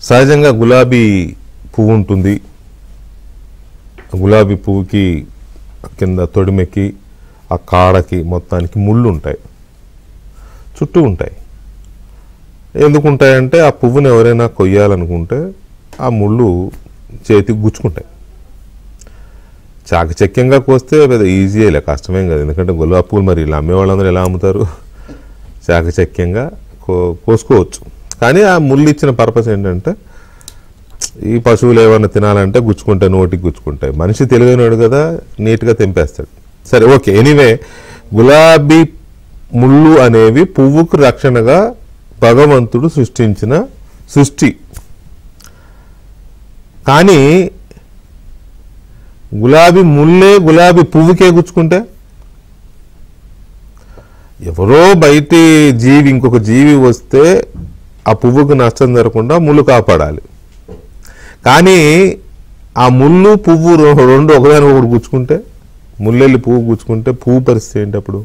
సహజంగా గులాబీ పువ్వు ఉంటుంది. గులాబీ పువ్వుకి కింద తొడిమెకి ఆ కాడకి మొత్తానికి ముళ్ళు ఉంటాయి, చుట్టూ ఉంటాయి. ఎందుకు ఉంటాయంటే ఆ పువ్వుని ఎవరైనా కొయ్యాలనుకుంటే ఆ ముళ్ళు చేతికి గుచ్చుకుంటాయి. చాకచక్యంగా కోస్తే పెద్ద ఈజీ అయ్యలే, కష్టమేం కాదు. ఎందుకంటే గులాబీ పువ్వులు మరి ఇలా అమ్మేవాళ్ళందరూ ఎలా అమ్ముతారు? చాకచక్యంగా కోసుకోవచ్చు. కానీ ఆ ముళ్ళు ఇచ్చిన పర్పస్ ఏంటంటే ఈ పశువులు ఏమన్నా తినాలంటే గుచ్చుకుంటాయి, నోటికి గుచ్చుకుంటాయి. మనిషి తెలివైనడు కదా, నీట్గా తెంపేస్తాడు. సరే, ఓకే. ఎనీవే, గులాబీ ముళ్ళు అనేవి పువ్వుకు రక్షణగా భగవంతుడు సృష్టించిన సృష్టి. కానీ గులాబీ ముళ్ళే గులాబీ పువ్వుకే గుచ్చుకుంటే ఎవరో బయటి జీవి, ఇంకొక జీవి వస్తే ఆ పువ్వుకు నష్టం జరగకుండా ముళ్ళు కాపాడాలి. కానీ ఆ ముళ్ళు పువ్వు రెండు ఒకదానికొకటి గుచ్చుకుంటే, ముళ్ళెళ్ళి పువ్వు గుచ్చుకుంటే పువ్వు పరిస్థితి ఏంటి అప్పుడు?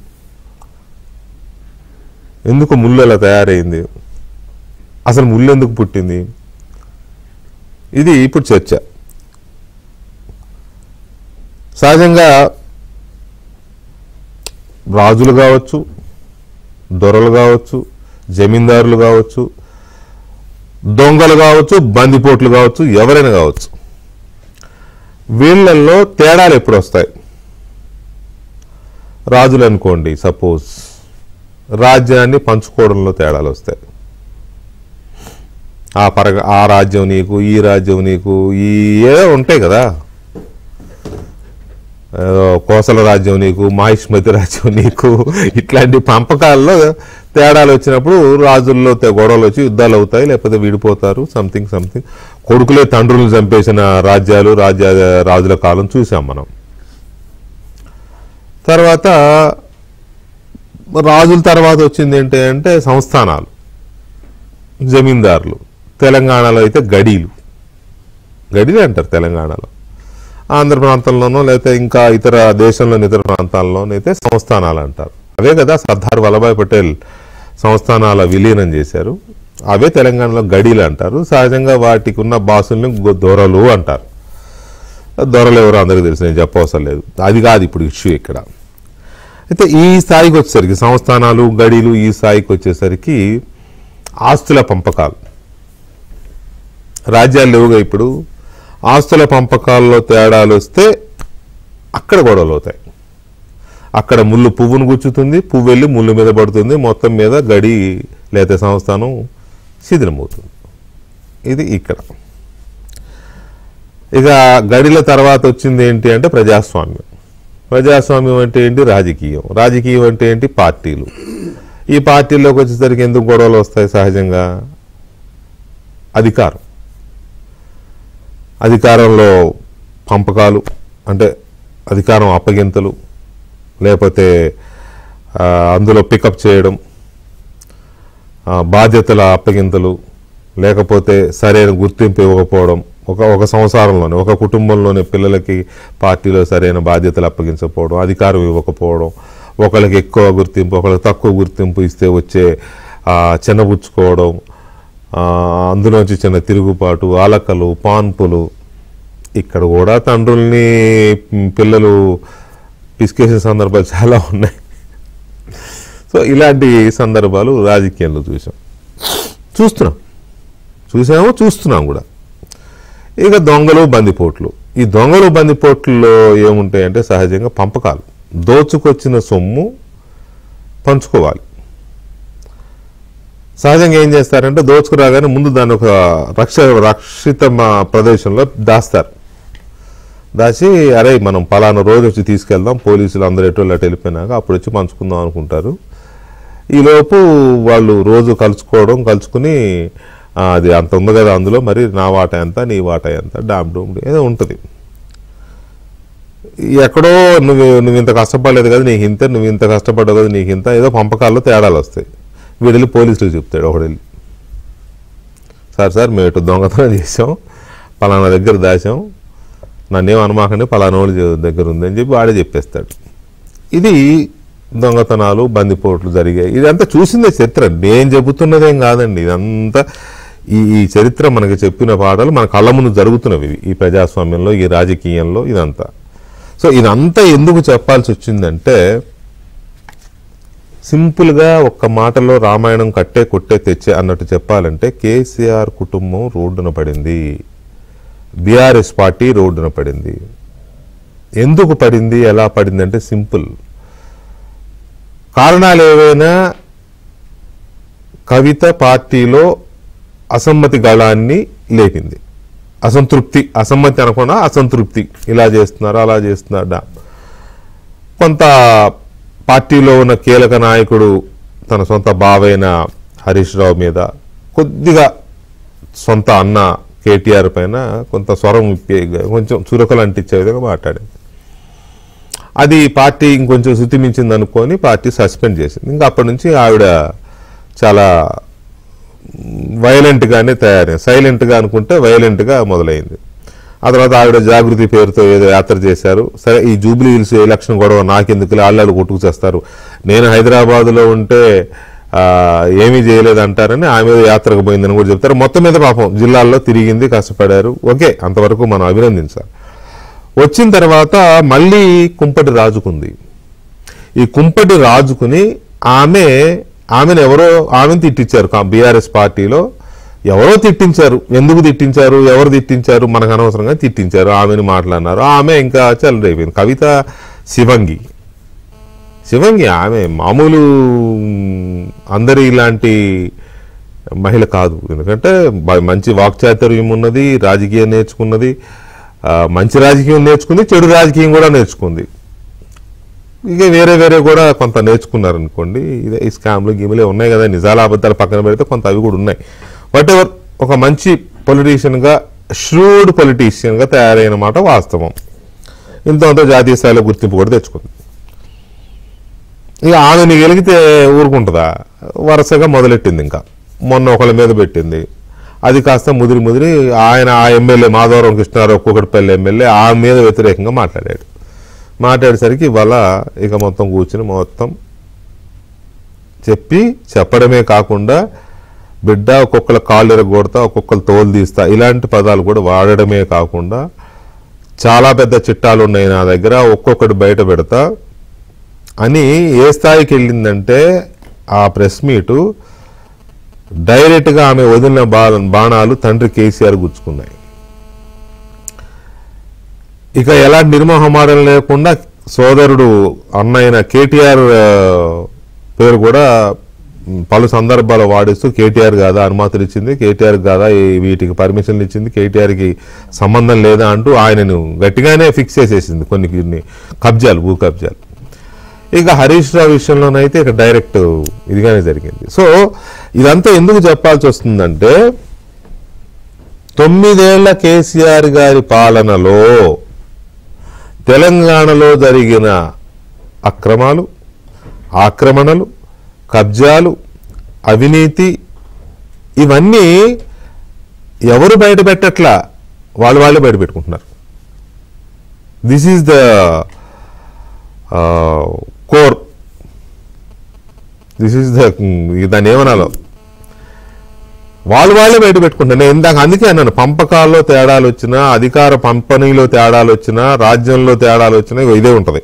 ఎందుకు ముళ్ళు అలా తయారైంది? అసలు ముళ్ళు ఎందుకు పుట్టింది? ఇది ఇప్పుడు చర్చ. సహజంగా రాజులు కావచ్చు, దొరలు కావచ్చు, జమీందారులు కావచ్చు, దొంగలు కావచ్చు, బందిపోట్లు కావచ్చు, ఎవరైనా కావచ్చు, వీళ్ళల్లో తేడాలు ఎప్పుడు వస్తాయి? రాజులు అనుకోండి, సపోజ్ రాజ్యాన్ని పంచుకోవడంలో తేడాలు వస్తాయి. ఆ రాజ్యం నీకు, ఈ రాజ్యం నీకు, ఈ ఏదో ఉంటాయి కదా, కోసల రాజ్యం నీకు, మాహిష్మతి రాజ్యం నీకు, ఇట్లాంటి పంపకాల్లో తేడాలు వచ్చినప్పుడు రాజుల్లో గొడవలు వచ్చి యుద్ధాలు అవుతాయి, లేకపోతే విడిపోతారు. సంథింగ్ కొడుకులే తండ్రులను చంపేసిన రాజుల కాలం చూసాం మనం. తర్వాత రాజుల తర్వాత వచ్చింది ఏంటి అంటే సంస్థానాలు, జమీందారులు. తెలంగాణలో అయితే గడీలు అంటారు. తెలంగాణలో, ఆంధ్ర ప్రాంతంలోనో లేకపోతే ఇంకా ఇతర దేశంలోని ఇతర ప్రాంతాల్లోనైతే సంస్థానాలు అంటారు. అవే కదా సర్దార్ వల్లభాయ్ పటేల్ సంస్థానాల విలీనం చేశారు. అవే తెలంగాణలో గడీలు అంటారు. సహజంగా వాటికి ఉన్న బాసుల్ని దొరలు అంటారు. దొరలు ఎవరో అందరికీ తెలుసు, నేను చెప్పవసరం లేదు. అది కాదు ఇప్పుడు ఇష్యూ ఇక్కడ. అయితే ఈ స్థాయికి వచ్చేసరికి, సంస్థానాలు గడీలు ఈ స్థాయికి వచ్చేసరికి ఆస్తుల పంపకాలు, రాజ్యాలు లేవుగా ఇప్పుడు. ఆస్తుల పంపకాల్లో తేడాలు వస్తే అక్కడ గొడవలు అవుతాయి. అక్కడ ముళ్ళు పువ్వును గుచ్చుతుంది, పువ్వు వెళ్ళి ముళ్ళు మీద పడుతుంది, మొత్తం మీద గడి లేదా సంస్థానం శిథిలమవుతుంది. ఇది ఇక్కడ. ఇక గడిల తర్వాత వచ్చింది ఏంటి అంటే ప్రజాస్వామ్యం. ప్రజాస్వామ్యం అంటే ఏంటి? రాజకీయం అంటే ఏంటి? పార్టీలు. ఈ పార్టీల్లోకి వచ్చేసరికి ఎందుకు గొడవలు వస్తాయి? సహజంగా అధికారంలో పంపకాలు, అంటే అధికారం అప్పగింతలు, లేకపోతే అందులో పికప్ చేయడం, బాధ్యతల అప్పగింతలు, లేకపోతే సరైన గుర్తింపు ఇవ్వకపోవడం, ఒక సంసారంలోనే, ఒక కుటుంబంలోనే పిల్లలకి పార్టీలో సరైన బాధ్యతలు అప్పగించకపోవడం, అధికారం ఇవ్వకపోవడం, ఒకళ్ళకి ఎక్కువ గుర్తింపు ఒకళ్ళకి తక్కువ గుర్తింపు ఇస్తే వచ్చే చిన్నబుచ్చుకోవడం, అందులోంచి చిన్న తిరుగుబాటు, ఆలకలు, పాన్పులు. ఇక్కడ కూడా తండ్రుల్ని పిల్లలు పిసికేసిన సందర్భాలు చాలా ఉన్నాయి. సో ఇలాంటి సందర్భాలు రాజకీయాల్లో చూస్తున్నాం కూడా. ఇక దొంగలు బందిపోట్లు. ఈ దొంగలు బందిపోట్లలో ఏముంటాయంటే సహజంగా పంపకాలు. దోచుకొచ్చిన సొమ్ము పంచుకోవాలి. సహజంగా ఏం చేస్తారంటే దోచుకురాగానే ముందు దాన్ని ఒక రక్షిత ప్రదేశంలో దాచి అరే మనం పలానా రోజు వచ్చి తీసుకెళ్దాం, పోలీసులు అందరూ ఎటు వెళ్ళిపోయినాక అప్పుడు వచ్చి పంచుకుందాం అనుకుంటారు. ఈలోపు వాళ్ళు రోజు కలుసుకుని అది అంత ఉంది కదా, అందులో మరి నా వాటా ఎంత, నీ వాటా ఎంత, డూమ్ ఏదో ఉంటుంది. ఎక్కడో నువ్వు ఇంత కష్టపడలేదు కదా నీకు ఇంత, నువ్వు ఇంత కష్టపడ్డావు కదా నీకు ఇంత, ఏదో పంపకాల్లో తేడాలు వస్తాయి. వీడెళ్ళి పోలీసులకు చెప్తాడు. ఒకడెళ్ళి సార్ మేము ఇటు దొంగతనం చేసాం, పలానా దగ్గర దాచాం, నన్నేం అనుమాకండి, పలానా వాళ్ళ దగ్గర ఉంది అని చెప్పి వాడే చెప్పేస్తాడు. ఇది దొంగతనాలు బందిపోట్లు జరిగాయి. ఇదంతా చూసిందే చరిత్ర, నేను చెబుతున్నదేం కాదండి. ఇదంతా ఈ చరిత్ర మనకి చెప్పిన పాఠాలు మన కళ్ళ ముందు జరుగుతున్నవి ఈ ప్రజాస్వామ్యంలో, ఈ రాజకీయంలో ఇదంతా. సో ఇదంతా ఎందుకు చెప్పాల్సి వచ్చిందంటే, సింపుల్గా ఒక్క మాటలో రామాయణం కట్టే కొట్టే తెచ్చే అన్నట్టు చెప్పాలంటే, కేసీఆర్ కుటుంబం రోడ్డున పడింది, బీఆర్ఎస్ పార్టీ రోడ్డున పడింది. ఎందుకు పడింది, ఎలా పడింది అంటే సింపుల్. కారణాలు ఏవైనా, కవిత పార్టీలో అసమ్మతి గళాన్ని లేపింది. అసంతృప్తి, అసమ్మతి అనకుండా అసంతృప్తి, ఇలా చేస్తున్నారు అలా చేస్తున్నాడా. కొంత పార్టీలో ఉన్న కీలక నాయకుడు తన సొంత బావైన హరీష్ రావు మీద, కొద్దిగా సొంత అన్న కేటీఆర్ పైన కొంత స్వరం కొంచెం చురకలు అంటించే విధంగా మాట్లాడింది. అది పార్టీ ఇంకొంచెం శృతిమించింది అనుకొని పార్టీ సస్పెండ్ చేసింది. ఇంకా అప్పటి నుంచి ఆవిడ చాలా వైలెంట్గానే తయారైంది. సైలెంట్గా అనుకుంటే వైలెంట్గా మొదలైంది. ఆ తర్వాత ఆవిడ జాగృతి పేరుతో ఏదో యాత్ర చేశారు. సరే, ఈ జూబ్లీ హిల్స్ ఎలక్షన్ గొడవ నాకెందుకు, ఆళ్ళు కొట్టుకు చేస్తారు, నేను హైదరాబాద్లో ఉంటే ఏమీ చేయలేదు అంటారని ఆమె యాత్రకు పోయిందని కూడా చెప్తారు. మొత్తం మీద పాపం జిల్లాల్లో తిరిగింది, కష్టపడారు. ఓకే, అంతవరకు మనం అభినందించాలి. వచ్చిన తర్వాత మళ్ళీ కుంపటి రాజుకుంది. ఈ కుంపటి రాజుకుని ఆమెను తిట్టించారు. బీఆర్ఎస్ పార్టీలో ఎవరో తిట్టించారు. ఎందుకు తిట్టించారు, ఎవరు తిట్టించారు మనకు అనవసరంగా తిట్టించారు. ఆమెను మాట్లాడినారు. ఆమె ఇంకా చెలరైపోయింది. కవిత శివంగి ఆమె మామూలు అందరి ఇలాంటి మహిళ కాదు. ఎందుకంటే మంచి వాక్చాతుర్యం ఉన్నది, రాజకీయం నేర్చుకున్నది, మంచి రాజకీయం నేర్చుకుంది, చెడు రాజకీయం కూడా నేర్చుకుంది. ఇక వేరే కూడా కొంత నేర్చుకున్నారనుకోండి. ఇదే ఈ స్కామ్లు గీములే ఉన్నాయి కదా, నిజాల అబద్ధాలు పక్కన పెడితే కొంత అవి కూడా ఉన్నాయి. వాట్ ఎవర్, ఒక మంచి పొలిటీషియన్గా, ష్రూడ్ పొలిటీషియన్గా తయారైన మాట వాస్తవం. ఇంత జాతీయ స్థాయిలో గుర్తింపు కూడా తెచ్చుకుంది. ఇక ఆమెని గెలిగితే ఊరుకుంటుందా, వరుసగా మొదలెట్టింది. ఇంకా మొన్న ఒకళ్ళ మీద పెట్టింది. అది కాస్త ముదిరి ఆయన ఆ ఎమ్మెల్యే మాధవరం కృష్ణారావు కూకట్పల్లి ఎమ్మెల్యే ఆమె మీద వ్యతిరేకంగా మాట్లాడేసరికి ఇవాళ ఇక మొత్తం కూర్చుని మొత్తం చెప్పడమే కాకుండా, బిడ్డ ఒక్కొక్కరు కాళ్ళు ఎరగొడతా, ఒక్కొక్కరు తోలు తీస్తా, ఇలాంటి పదాలు కూడా వాడడమే కాకుండా, చాలా పెద్ద చిట్టాలు ఉన్నాయి నా దగ్గర, ఒక్కొక్కటి బయట పెడతా అని ఏ స్థాయికి వెళ్ళిందంటే, ఆ ప్రెస్ మీటు డైరెక్ట్గా ఆమె వదిలిన బాణాలు తండ్రి కేసీఆర్ గుచ్చుకున్నాయి. ఇక ఎలాంటి నిర్మోహమాటం లేకుండా సోదరుడు అన్నైన కేటీఆర్ పేరు కూడా పలు సందర్భాలు వాడిస్తూ, కేటీఆర్ కాదా అనుమతులు ఇచ్చింది, కేటీఆర్ కాదా వీటికి పర్మిషన్లు ఇచ్చింది, కేటీఆర్కి సంబంధం లేదా అంటూ ఆయనను గట్టిగానే ఫిక్స్ చేసేసింది కొన్ని భూ కబ్జాలు. ఇక హరీష్ రావు విషయంలోనైతే ఇక డైరెక్ట్ ఇదిగానే జరిగింది. సో ఇదంతా ఎందుకు చెప్పాల్సి వస్తుందంటే, 9 ఏళ్ల కేసీఆర్ గారి పాలనలో తెలంగాణలో జరిగిన అక్రమాలు, ఆక్రమణలు, కబ్జాలు, అవినీతి, ఇవన్నీ ఎవరు బయట పెట్టట్లా, వాళ్ళే బయట పెట్టుకుంటున్నారు. This is the core, this is దాన్ని ఏమనాలో, వాళ్ళే బయట పెట్టుకుంటారు. నేను ఇందాక అందుకే అన్నాను, పంపకాల్లో తేడాలు వచ్చినా, అధికార పంపనీలో తేడాలు వచ్చినా, రాజ్యంలో తేడాలు వచ్చినా ఇదే ఉంటుంది.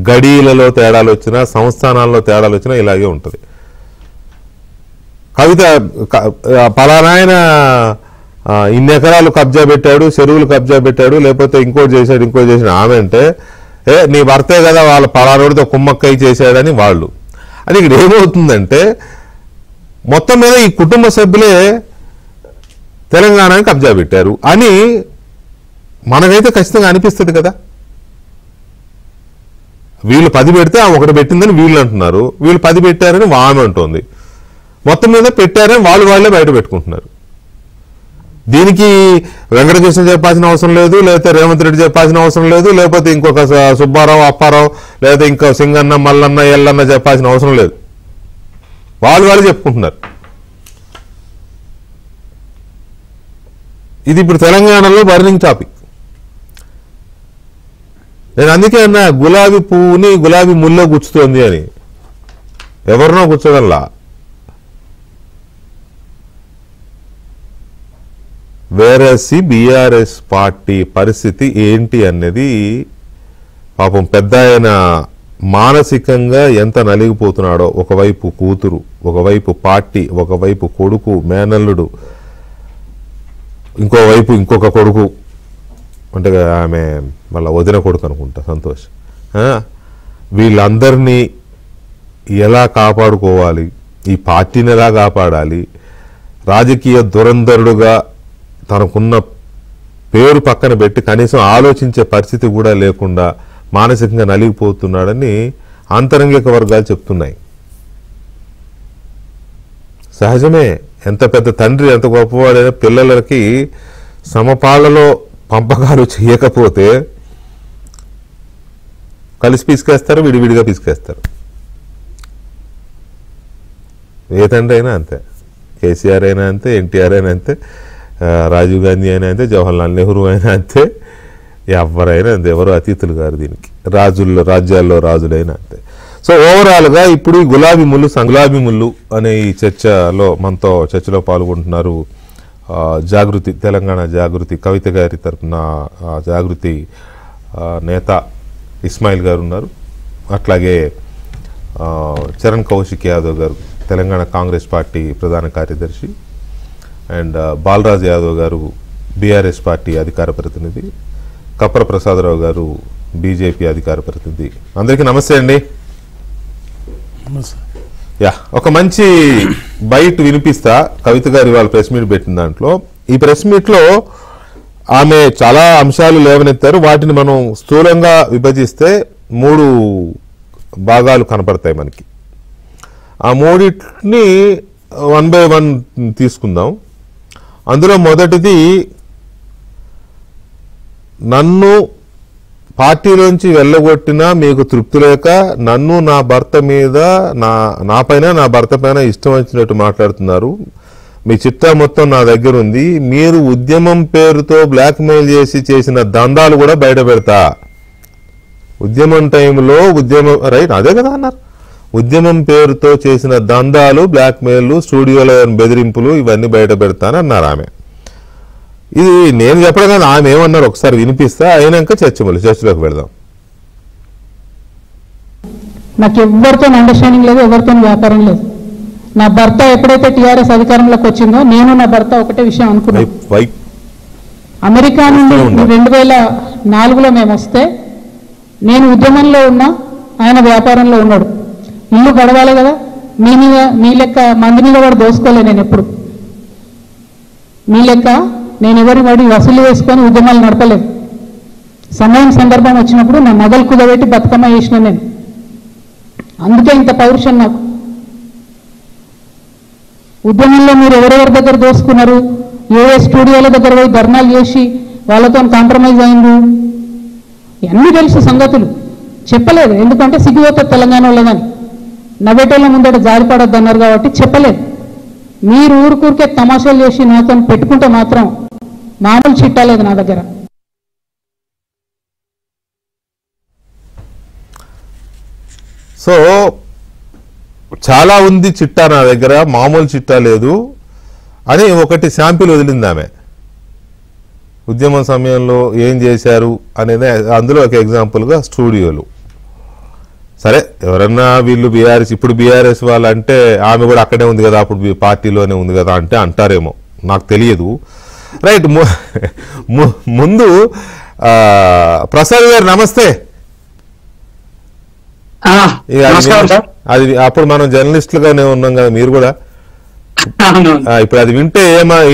గడీలలో తేడాలు వచ్చినా, సంస్థానాల్లో తేడాలు వచ్చినా ఇలాగే ఉంటుంది. కవిత పలానాయన ఇన్ని ఎకరాలు కబ్జా పెట్టాడు, చెరువులు కబ్జా పెట్టాడు, లేకపోతే ఇంకోటి చేశాడు ఆమె అంటే, నీ భర్తే కదా వాళ్ళ పలానోడితో కుమ్మక్కై చేశాడని వాళ్ళు. అది ఇక్కడ ఏమవుతుందంటే, మొత్తం మీద ఈ కుటుంబ సభ్యులే తెలంగాణని కబ్జా పెట్టారు అని మనకైతే ఖచ్చితంగా అనిపిస్తుంది కదా. వీళ్ళు 10 పెడితే ఆ ఒకటి పెట్టిందని వీళ్ళు అంటున్నారు, వీళ్ళు 10 పెట్టారని ఆమె అంటోంది. మొత్తం మీద పెట్టారని వాళ్ళే బయట పెట్టుకుంటున్నారు. దీనికి వెంకటకృష్ణ చెప్పాల్సిన అవసరం లేదు, లేకపోతే రేవంత్ రెడ్డి చెప్పాల్సిన అవసరం లేదు, లేకపోతే ఇంకొక సుబ్బారావు, అప్పారావు, లేకపోతే ఇంకో సింగన్న, మల్లన్న, ఎల్లన్న చెప్పాల్సిన అవసరం లేదు. వాళ్ళు చెప్పుకుంటున్నారు. ఇది ఇప్పుడు తెలంగాణలో బర్నింగ్ టాపిక్. నేను అందుకే అన్నా, గులాబీ పువ్వుని గులాబీ ముల్లో గుచ్చుతోంది అని. ఎవరినో గుచ్చగల్లా. వేరేసి బీఆర్ఎస్ పార్టీ పరిస్థితి ఏంటి అనేది పాపం పెద్ద ఆయన మానసికంగా ఎంత నలిగిపోతున్నాడో, ఒకవైపు కూతురు, ఒకవైపు పార్టీ, ఒకవైపు కొడుకు మేనల్లుడు, ఇంకోవైపు ఇంకొక కొడుకు, అంటే ఆమె మళ్ళీ వదిన కొడుకు అనుకుంటా సంతోష్. వీళ్ళందరినీ ఎలా కాపాడుకోవాలి, ఈ పార్టీని ఎలా కాపాడాలి, రాజకీయ దురంధరుడుగా తనకున్న పేరు పక్కన పెట్టి కనీసం ఆలోచించే పరిస్థితి కూడా లేకుండా మానసికంగా నలిగిపోతున్నాడని ఆంతరంగిక వర్గాలు చెప్తున్నాయి. సహజమే, ఎంత పెద్ద తండ్రి ఎంత గొప్పవాడైనా పిల్లలకి సమపాలలో పంపకాలు చేయకపోతే కలిసి పిసికేస్తారు, విడివిడిగా పిసికేస్తారు. ఏ తండ్రి అయినా అంతే, కేసీఆర్ అయినా అంతే, ఎన్టీఆర్ అయినా అంతే, రాజీవ్ గాంధీ అయినా అంతే, జవహర్లాల్ నెహ్రూ అయినా అంతే, ఎవరైనా అంతే. ఎవరు అతిథులు గారు దీనికి, రాజ్యాల్లో రాజులైనా అంతే. సో ఓవరాల్గా ఇప్పుడు ఈ గులాబీ ముళ్ళు అనే ఈ చర్చలో మనతో చర్చలో పాల్గొంటున్నారు జాగృతి, తెలంగాణ జాగృతి కవిత గారి తరఫున జాగృతి నేత ఇస్మాయిల్ గారు ఉన్నారు. అట్లాగే చరణ్ కౌశిక్ యాదవ్ గారు, తెలంగాణ కాంగ్రెస్ పార్టీ ప్రధాన కార్యదర్శి, అండ్ బాలరాజ్ యాదవ్ గారు బీఆర్ఎస్ పార్టీ అధికార ప్రతినిధి, కప్ర ప్రసాదరావు గారు బీజేపీ అధికార ప్రతినిధి. అందరికీ నమస్తే అండి. ఒక మంచి బైట్ వినిపిస్తా. కవిత గారు ఇవాళ ప్రెస్ మీట్ పెట్టిన దాంట్లో, ఈ ప్రెస్ మీట్లో ఆమె చాలా అంశాలు లేవనెత్తారు. వాటిని మనం స్థూలంగా విభజిస్తే 3 భాగాలు కనపడతాయి మనకి. ఆ 3ని 1 by 1 తీసుకుందాం. అందులో మొదటిది, నన్ను పార్టీలోంచి వెళ్ళగొట్టినా మీకు తృప్తి లేక నన్ను నా భర్త మీద నాపైన నా భర్త పైన ఇష్టం వచ్చినట్టు మాట్లాడుతున్నారు. మీ చిట్టా మొత్తం నా దగ్గర ఉంది. మీరు ఉద్యమం పేరుతో బ్లాక్మెయిల్ చేసిన దందాలు కూడా బయట పెడతా. ఉద్యమం టైంలో రైట్ అదే కదా అన్నారు. ఉద్యమం పేరుతో చేసిన దందాలు, బ్లాక్మెయిల్, స్టూడియోలో బెదిరింపులు ఇవన్నీ బయట పెడతానన్నారు ఆమె. ఇది నేను చెప్పడం కాదు, ఆమె ఏమన్నారు ఒకసారి వినిపిస్తా, అయినాక చర్చలోకి వెళదాం. నాకు ఎవరితో అండర్స్టాండింగ్ లేదు, ఎవరితో వ్యాపారం లేదు. నా భర్త ఎప్పుడైతే టీఆర్ఎస్ అధికారంలోకి వచ్చిందో నేను నా భర్త ఒకటే విషయం అనుకున్నాను. అమెరికా నుండి 2004లో మేము వస్తే నేను ఉద్యమంలో ఉన్నా, ఆయన వ్యాపారంలో ఉన్నాడు. ఇల్లు గడవాలి కదా, మీ లెక్క మంది మీద వాడు దోసుకోలే. నేను ఎప్పుడు మీ లెక్క నేను ఎవరి వాడి వసూలు వేసుకొని ఉద్యమాలు నడపలేదు. సమయం సందర్భం వచ్చినప్పుడు నా నగలు కుదబెట్టి బతుకమ్మ చేసిన నేను. అందుకే ఇంత పౌరుషం నాకు. ఉద్యమంలో మీరు ఎవరెవరి దగ్గర దోసుకున్నారు, ఏ స్టూడియోల దగ్గర పోయి ధర్నాలు చేసి వాళ్ళతో కాంప్రమైజ్ అయింది, అన్నీ తెలుసు సంగతులు. చెప్పలేదు, ఎందుకంటే సిగ్గుపోతుంది తెలంగాణ వాళ్ళదని. నవ్వేటోళ్ళ ముందట జారిపడొద్దు అన్నారు కాబట్టి చెప్పలేదు. మీరు ఊరికే తమాషాలు చేసి నాతో పెట్టుకుంటే మాత్రం మామూలు చిట్టాలేదు నా దగ్గర. సో చాలా ఉంది చిట్టా నా దగ్గర, మామూలు చిట్టా లేదు అని ఒకటి శాంపిల్ వదిలింది ఆమె. ఉద్యమం సమయంలో ఏం చేశారు అనేది అందులో ఒక ఎగ్జాంపుల్గా స్టూడియోలు. సరే, ఎవరన్నా వీళ్ళు ఇప్పుడు బీఆర్ఎస్ వాళ్ళు అంటే ఆమె కూడా అక్కడే ఉంది కదా, అప్పుడు పార్టీలోనే ఉంది కదా అంటే అంటారేమో, నాకు తెలియదు. రైట్, ముందు ప్రసాద్ గారు నమస్తే. అది అప్పుడు మనం జర్నలిస్టులుగానే ఉన్నాం కదా, మీరు కూడా. ఇప్పుడు అది వింటే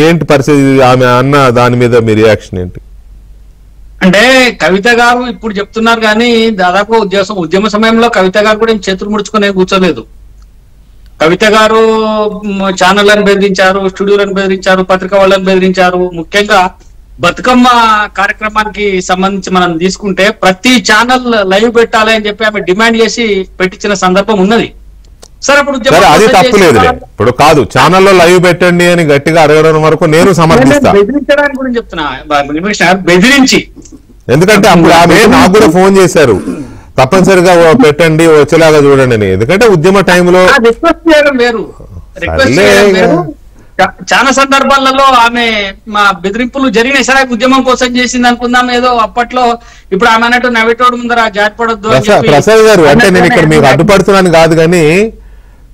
ఏంటి పరిస్థితి, ఆమె అన్న దాని మీద మీ రియాక్షన్ ఏంటి? అంటే కవిత గారు ఇప్పుడు చెప్తున్నారు కానీ దాదాపు ఉద్యమ సమయంలో కవిత గారు కూడా చేతులు ముడుచుకునే కూర్చోలేదు. కవిత గారు ఛానళ్లను బెదిరించారు, స్టూడియోలను బెదిరించారు, పత్రిక వాళ్ళని బెదిరించారు. ముఖ్యంగా బతుకమ్మ కార్యక్రమానికి సంబంధించి మనం తీసుకుంటే ప్రతి ఛానల్ లైవ్ పెట్టాలి అని చెప్పి ఆమె డిమాండ్ చేసి పెట్టించిన సందర్భం ఉన్నది. సరే, అది తప్పులేదు. ఇప్పుడు కాదు, ఛానల్లో లైవ్ పెట్టండి అని గట్టిగా అడగడం వరకు నేను సమర్థిస్తా. బెదిరించడానికి గురించి చెప్తున్నా, బెదిరించి. ఎందుకంటే అప్పుడు ఆమె నాకు కూడా ఫోన్ చేశారు, తప్పనిసరిగా పెట్టండి, వచ్చేలాగా చూడండి అని. ఎందుకంటే ఉద్యమ టైంలో చాలా సందర్భాలలో ఆమె మా బెదిరింపులు జరిగిన సరే ఉద్యమం కోసం చేసింది అనుకుందాం ఏదో అప్పట్లో. ఇప్పుడు ఆమె అన్నట్టు నవ్వేటోడు ముందర జారిపడొద్దు. ప్రసాద్ గారు, అంటే నేను ఇక్కడ మీకు అడ్డుపడుతున్నాను కాదు, కానీ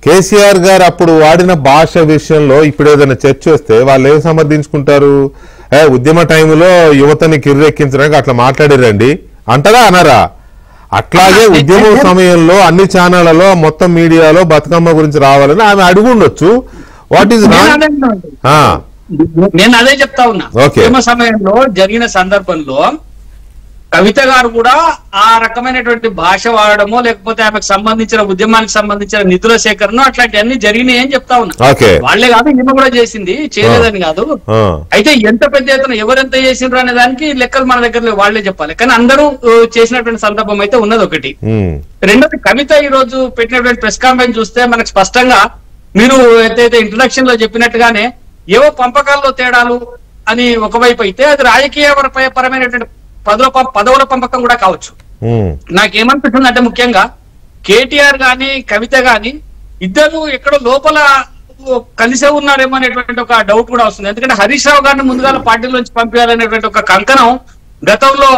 కేసీఆర్ గారు అప్పుడు వాడిన భాష విషయంలో ఇప్పుడు ఏదైనా చర్చ వస్తే వాళ్ళు ఏం సమర్థించుకుంటారు? ఉద్యమ టైంలో యువతని కిర్రెక్కించడానికి అట్లా మాట్లాడారండి అంటారా అనరా? అట్లాగే ఉద్యమ సమయంలో అన్ని ఛానళ్లలో మొత్తం మీడియాలో బతుకమ్మ గురించి రావాలని ఆమె అడుగు ఉండొచ్చు. వాట్ ఈస్ నేను అదే చెప్తా ఉన్నా. ఉద్యమ సమయంలో జరిగిన సందర్భంలో కవిత గారు కూడా ఆ రకమైనటువంటి భాష వాడడమో లేకపోతే ఆమెకు సంబంధించిన ఉద్యమానికి సంబంధించిన నిధుల సేకరణ అట్లాంటివన్నీ జరిగినాయి అని చెప్తా ఉన్నా. వాళ్లే కాదు, ఈమె కూడా చేసింది, చేయలేదని కాదు. అయితే ఎంత పెద్ద ఎత్తున ఎవరెంత చేసిండ్రు అనే దానికి లెక్కలు మన దగ్గర వాళ్లే చెప్పాలి. కానీ అందరూ చేసినటువంటి సందర్భం అయితే ఉన్నది ఒకటి. రెండోది, కవిత ఈ రోజు పెట్టినటువంటి ప్రెస్ కాన్ఫరెన్స్ చూస్తే మనకు స్పష్టంగా మీరు ఏదైతే ఇంట్రడక్షన్ లో చెప్పినట్టుగానే ఏవో పంపకాల్లో తేడాలు అని ఒకవైపు అయితే అది రాజకీయ పరమైనటువంటి పదవుల పంపకం కూడా కావచ్చు. నాకేమనిపిస్తుంది అంటే ముఖ్యంగా కేటీఆర్ గాని కవిత గాని ఇద్దరు ఎక్కడో లోపల కలిసే ఉన్నారేమో అనేటువంటి ఒక డౌట్ కూడా వస్తుంది. ఎందుకంటే హరీష్ రావు గారిని ముందుగా పార్టీలోంచి పంపించాలనేటువంటి ఒక కంకణం గతంలో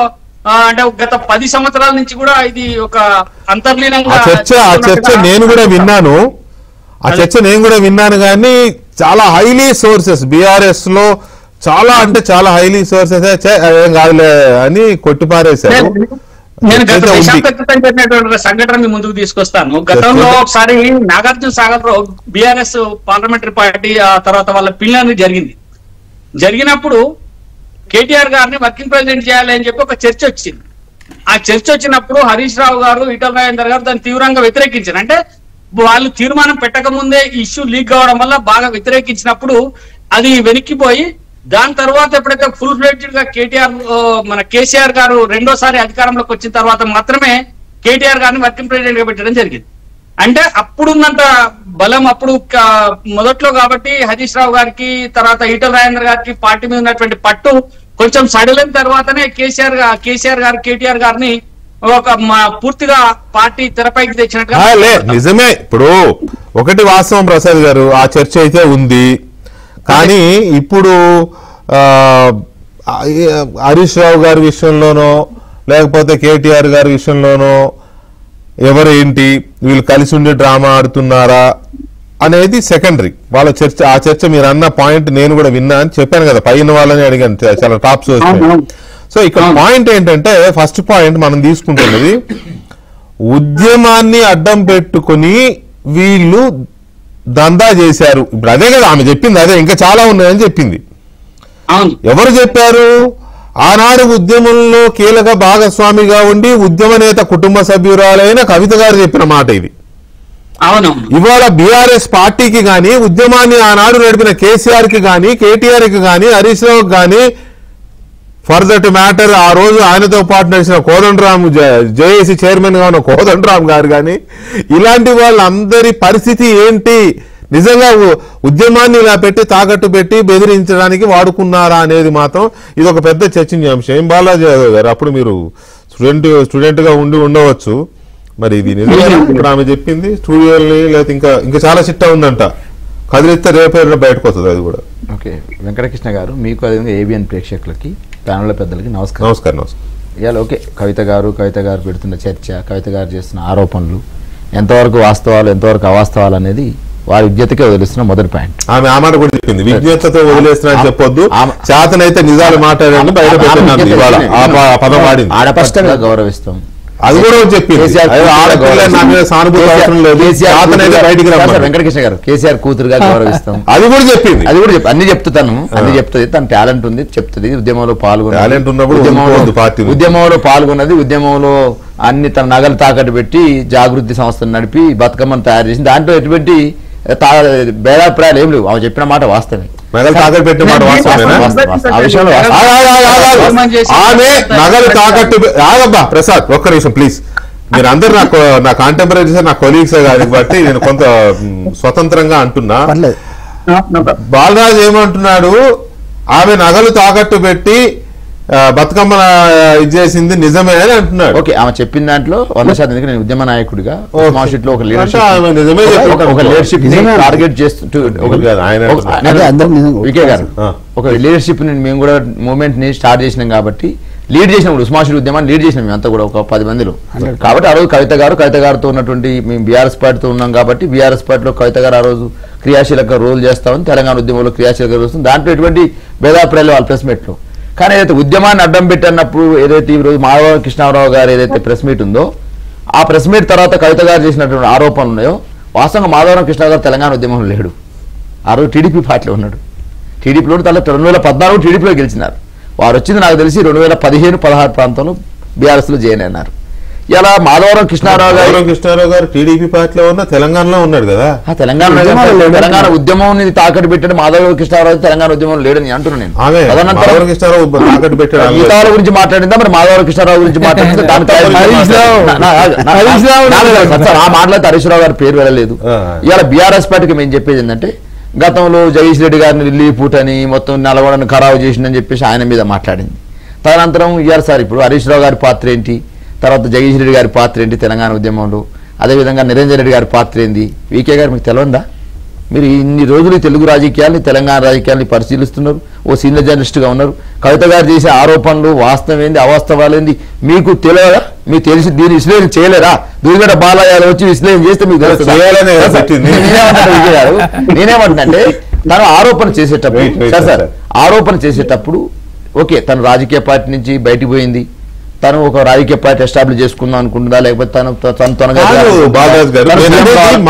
అంటే గత 10 సంవత్సరాల నుంచి కూడా ఇది ఒక అంతర్లీనంగా చర్చ నేను కూడా విన్నాను కానీ చాలా హైలీ సోర్సెస్ బీఆర్ఎస్ లో చాలా అంటే చాలా హైలీ సోర్సెస్ ఏం కాదులే అని కొట్టిపారేశారు. నేను గత దశాబ్ద క్రితం జరిగినటువంటి సంఘటన ముందుకు తీసుకొస్తాను. గతంలో ఒకసారి నాగార్జున సాగర్ లో బీఆర్ఎస్ పార్లమెంటరీ పార్టీ ఆ తర్వాత వాళ్ళ పిల్లలు జరిగినప్పుడు కేటీఆర్ గారిని వర్కింగ్ ప్రెసిడెంట్ చేయాలి అని చెప్పి ఒక చర్చ వచ్చింది. ఆ చర్చ వచ్చినప్పుడు హరీష్ రావు గారు, ఈటల రాజేందర్ గారు దాన్ని తీవ్రంగా వ్యతిరేకించారు. అంటే వాళ్ళు తీర్మానం పెట్టక ముందే ఇష్యూ లీక్ కావడం వల్ల బాగా వ్యతిరేకించినప్పుడు అది వెనక్కిపోయి దాని తర్వాత ఎప్పుడైతే ఫుల్ ఫ్లెడ్జ్డ్ గా మన కేసీఆర్ గారు రెండోసారి అధికారంలోకి వచ్చిన తర్వాత మాత్రమే కేటీఆర్ గారిని వర్కింగ్ ప్రెసిడెంట్ గా పెట్టడం జరిగింది. అంటే అప్పుడున్నంత బలం అప్పుడు మొదట్లో కాబట్టి హరీష్ రావు గారికి తర్వాత ఈటల రాజేందర్ గారికి పార్టీ మీద ఉన్నటువంటి పట్టు కొంచెం సడలిన తర్వాతనే కేసీఆర్ గారు కేటీఆర్ గారిని ఒక పూర్తిగా పార్టీ తెరపైకి తెచ్చినట్టుగా. నిజమే, ఇప్పుడు ఒకటి వాస్తవం ప్రసాద్ గారు, ఆ చర్చ అయితే ఉంది. కానీ ఇప్పుడు హరీష్ రావు గారి విషయంలోనో లేకపోతే కేటీఆర్ గారి విషయంలోనో ఎవరేంటి వీళ్ళు కలిసి ఉండి డ్రామా ఆడుతున్నారా అనేది సెకండరీ. వాళ్ళ చర్చ, ఆ చర్చ మీరు అన్న పాయింట్ నేను కూడా విన్నా అని చెప్పాను కదా, పైన వాళ్ళని అడిగాను, చాలా టాప్స్ వచ్చాయి. సో ఇక్కడ పాయింట్ ఏంటంటే, ఫస్ట్ పాయింట్ మనం తీసుకుంటున్నది ఉద్యమాన్ని అడ్డం పెట్టుకుని వీళ్ళు దందా చేశారు. ఇప్పుడు అదే కదా ఆమె చెప్పింది, అదే ఇంకా చాలా ఉన్నాయని చెప్పింది. ఎవరు చెప్పారు? ఆనాడు ఉద్యమంలో కీలక భాగస్వామిగా ఉండి ఉద్యమ నేత కుటుంబ సభ్యురాలైన కవిత గారు చెప్పిన మాట ఇది. ఇవాళ బీఆర్ఎస్ పార్టీకి గాని, ఉద్యమాన్ని ఆనాడు నడిపిన కేసీఆర్ కి గాని, కేటీఆర్ కి గాని, హరీష్ రావుకి గాని, ఫర్ దట్ మ్యాటర్ ఆ రోజు ఆయనతో పాటు నడిచిన కోదండరామ్, జేఏసీ చైర్మన్ గా ఉన్న కోదండరామ్ గారు కానీ, ఇలాంటి వాళ్ళందరి పరిస్థితి ఏంటి? నిజంగా ఉద్యమాన్ని ఇలా పెట్టి తాకట్టు పెట్టి బెదిరించడానికి వాడుకున్నారా అనేది మాత్రం ఇది ఒక పెద్ద చర్చనీయాంశం. ఏం బాలాజీ గారు, అప్పుడు మీరు స్టూడెంట్ గా ఉండవచ్చు, మరి ఇది నిజంగా ఇప్పుడు ఆమె చెప్పింది స్టూడియోని లేకపోతే ఇంకా చాలా చిట్టా ఉందంట, కదిలిస్తే రేపే బయటకు వస్తుంది అది కూడా. ఓకే, వెంకటకృష్ణ గారు, మీకు అదేవిధంగా ఏబిఎన్ ప్రేక్షకులకి, ప్యానెల్ పెద్దలకి నమస్కారం. ఇవాళ ఓకే, కవిత గారు పెడుతున్న చర్చ, కవిత గారు చేస్తున్న ఆరోపణలు ఎంతవరకు వాస్తవాలు ఎంతవరకు అవాస్తవాలు అనేది వారి విజ్ఞతకే వదిలేస్తున్న మొదటి పాయింట్. ఆమె ఆ మాట కూడా చెప్పింది, విజ్ఞతతో వదిలేస్తున్నా చెప్పొద్దు, చేతనైతే నిజాలు మాట్లాడండి, బయట పదం వాడింది. ఆడపష్టంగా గౌరవిస్తాం, అది కూడా చెప్పింది. వెంకటకృష్ణ గారు కేసీఆర్ కూతురుగా గౌరవిస్తాం, అది కూడా చెప్పింది. అన్ని చెప్తాను, అన్ని చెప్తుంది, తన టాలెంట్ ఉంది చెప్తుంది, ఉద్యమంలో పాల్గొన్నది, ఉద్యమంలో అన్ని తన నగలు తాకట్టు పెట్టి జాగృతి సంస్థను నడిపి బతుకమ్మను తయారు చేసింది. దాంట్లో ఎటువంటి భేదాభిప్రాయాలు ఏం లేవు, ఆమె చెప్పిన మాట వాస్తవమే. నగలు తాకట్టు పెట్టిన మాట ఆమె నగలు తాకట్టు ఆగబ్బా ప్రసాద్ ఒక్క నిమిషం ప్లీజ్. మీరు అందరు నా కాంటెంపరీస్ నా కొలీగ్స్ కాబట్టి నేను కొంత స్వతంత్రంగా అంటున్నా. బాలరాజు ఏమంటున్నాడు, ఆమె నగలు తాకట్టు పెట్టి బతుకమ్మ ఇది చేసింది నిజమే అని అంటున్నాడు. ఓకే, ఆమె చెప్పిన దాంట్లో 100% ఎందుకంటే నేను ఉద్యమ నాయకుడిగా స్మాల్ షీట్ లో ఒక లీడర్షిప్ టార్గెట్ చేస్తూ వికే గారు ఒక లీడర్షిప్ ని మేము కూడా మూవ్మెంట్ ని స్టార్ట్ చేసినాం కాబట్టి లీడ్ చేసినాం స్మాల్ షీట్ ఉద్యమాన్ని లీడ్ చేసినాం మేమంతా కూడా ఒక 10 మందిలో. కాబట్టి ఆ రోజు కవిత గారితో ఉన్నటువంటి మేము బీఆర్ఎస్ పార్టీతో ఉన్నాం కాబట్టి బీఆర్ఎస్ పార్టీలో కవిత గారు ఆ రోజు క్రియాశీలక రోల్ చేస్తామని తెలంగాణ ఉద్యమంలో క్రియాశీలక రోల్ వస్తుంది. దాంట్లో ఎటువంటి భేదాభిప్రాయాలు వాళ్ళ ప్రెస్ మీట్ లో. కానీ ఏదైతే ఉద్యమాన్ని అడ్డం పెట్టినప్పుడు ఏదైతే ఈ రోజు మాధవ కృష్ణారావు గారు ఏదైతే ప్రెస్ మీట్ ఉందో ఆ ప్రెస్ మీట్ తర్వాత కవిత గారు చేసినటువంటి ఆరోపణలు ఉన్నాయో వాస్తవంగా మాధవరావు కృష్ణ గారు తెలంగాణ ఉద్యమంలో లేడు. ఆ రోజు టీడీపీ పార్టీలో ఉన్నాడు. టీడీపీలో తర్వాత 2014 టీడీపీలో గెలిచినారు. వారు వచ్చింది నాకు తెలిసి 2015-16 ప్రాంతంలో బీఆర్ఎస్ లో జాయిన్ అయినారు. ఇలా మాధవరావు కృష్ణారావు గారు టీడీపీ పార్టీలో ఉన్న తెలంగాణలో ఉన్నాడు కదా. తెలంగాణ ఉద్యమం తాకట్టు పెట్టాడు మాధవరావు కృష్ణారావు తెలంగాణ ఉద్యమం లేడని అంటున్నాను నేను. గీతాల గురించి మాట్లాడిందా మరి మాధవరావు కృష్ణారావు గురించి మాట్లాడిందా ఆ మాట్లాడితే హరీష్ రావు గారి పేరు వెళ్ళలేదు. ఇవాళ బీఆర్ఎస్ పార్టీకి మేము చెప్పేది ఏంటంటే గతంలో జగదీష్ రెడ్డి గారిని ఢిల్లీ పూటని మొత్తం నల్గొండను ఖరాబు చేసిందని చెప్పేసి ఆయన మీద మాట్లాడింది. తదనంతరం ఇవాళ సార్ ఇప్పుడు హరీష్ రావు గారి పాత్ర ఏంటి, తర్వాత జగదీష్ రెడ్డి గారి పాత్ర ఏంటి తెలంగాణ ఉద్యమంలో, అదేవిధంగా నిరంజన్ రెడ్డి గారి పాత్ర ఏంది, వికే గారు మీకు తెలియదా? మీరు ఇన్ని రోజులు తెలుగు రాజకీయాల్ని తెలంగాణ రాజకీయాల్ని పరిశీలిస్తున్నారు, ఓ సీనియర్ జర్నలిస్ట్గా ఉన్నారు. కవిత గారు చేసే ఆరోపణలు వాస్తవం ఏంది అవాస్తవాలేంది మీకు తెలియదా? మీకు తెలిసి దీన్ని విశ్లేషణ చేయలేరా? దుర్గడ బాలయ్యాలు వచ్చి విశ్లేషణ చేస్తే మీకు నేనేమంటున్నాంటే తను ఆరోపణ చేసేటప్పుడు సార్ ఆరోపణ చేసేటప్పుడు ఓకే తను రాజకీయ పార్టీ నుంచి బయటికి పోయింది, తను ఒక రాజకీయ పార్టీ ఎస్టాబ్లిష్ చేసుకుందాం అనుకుంటుందా లేకపోతే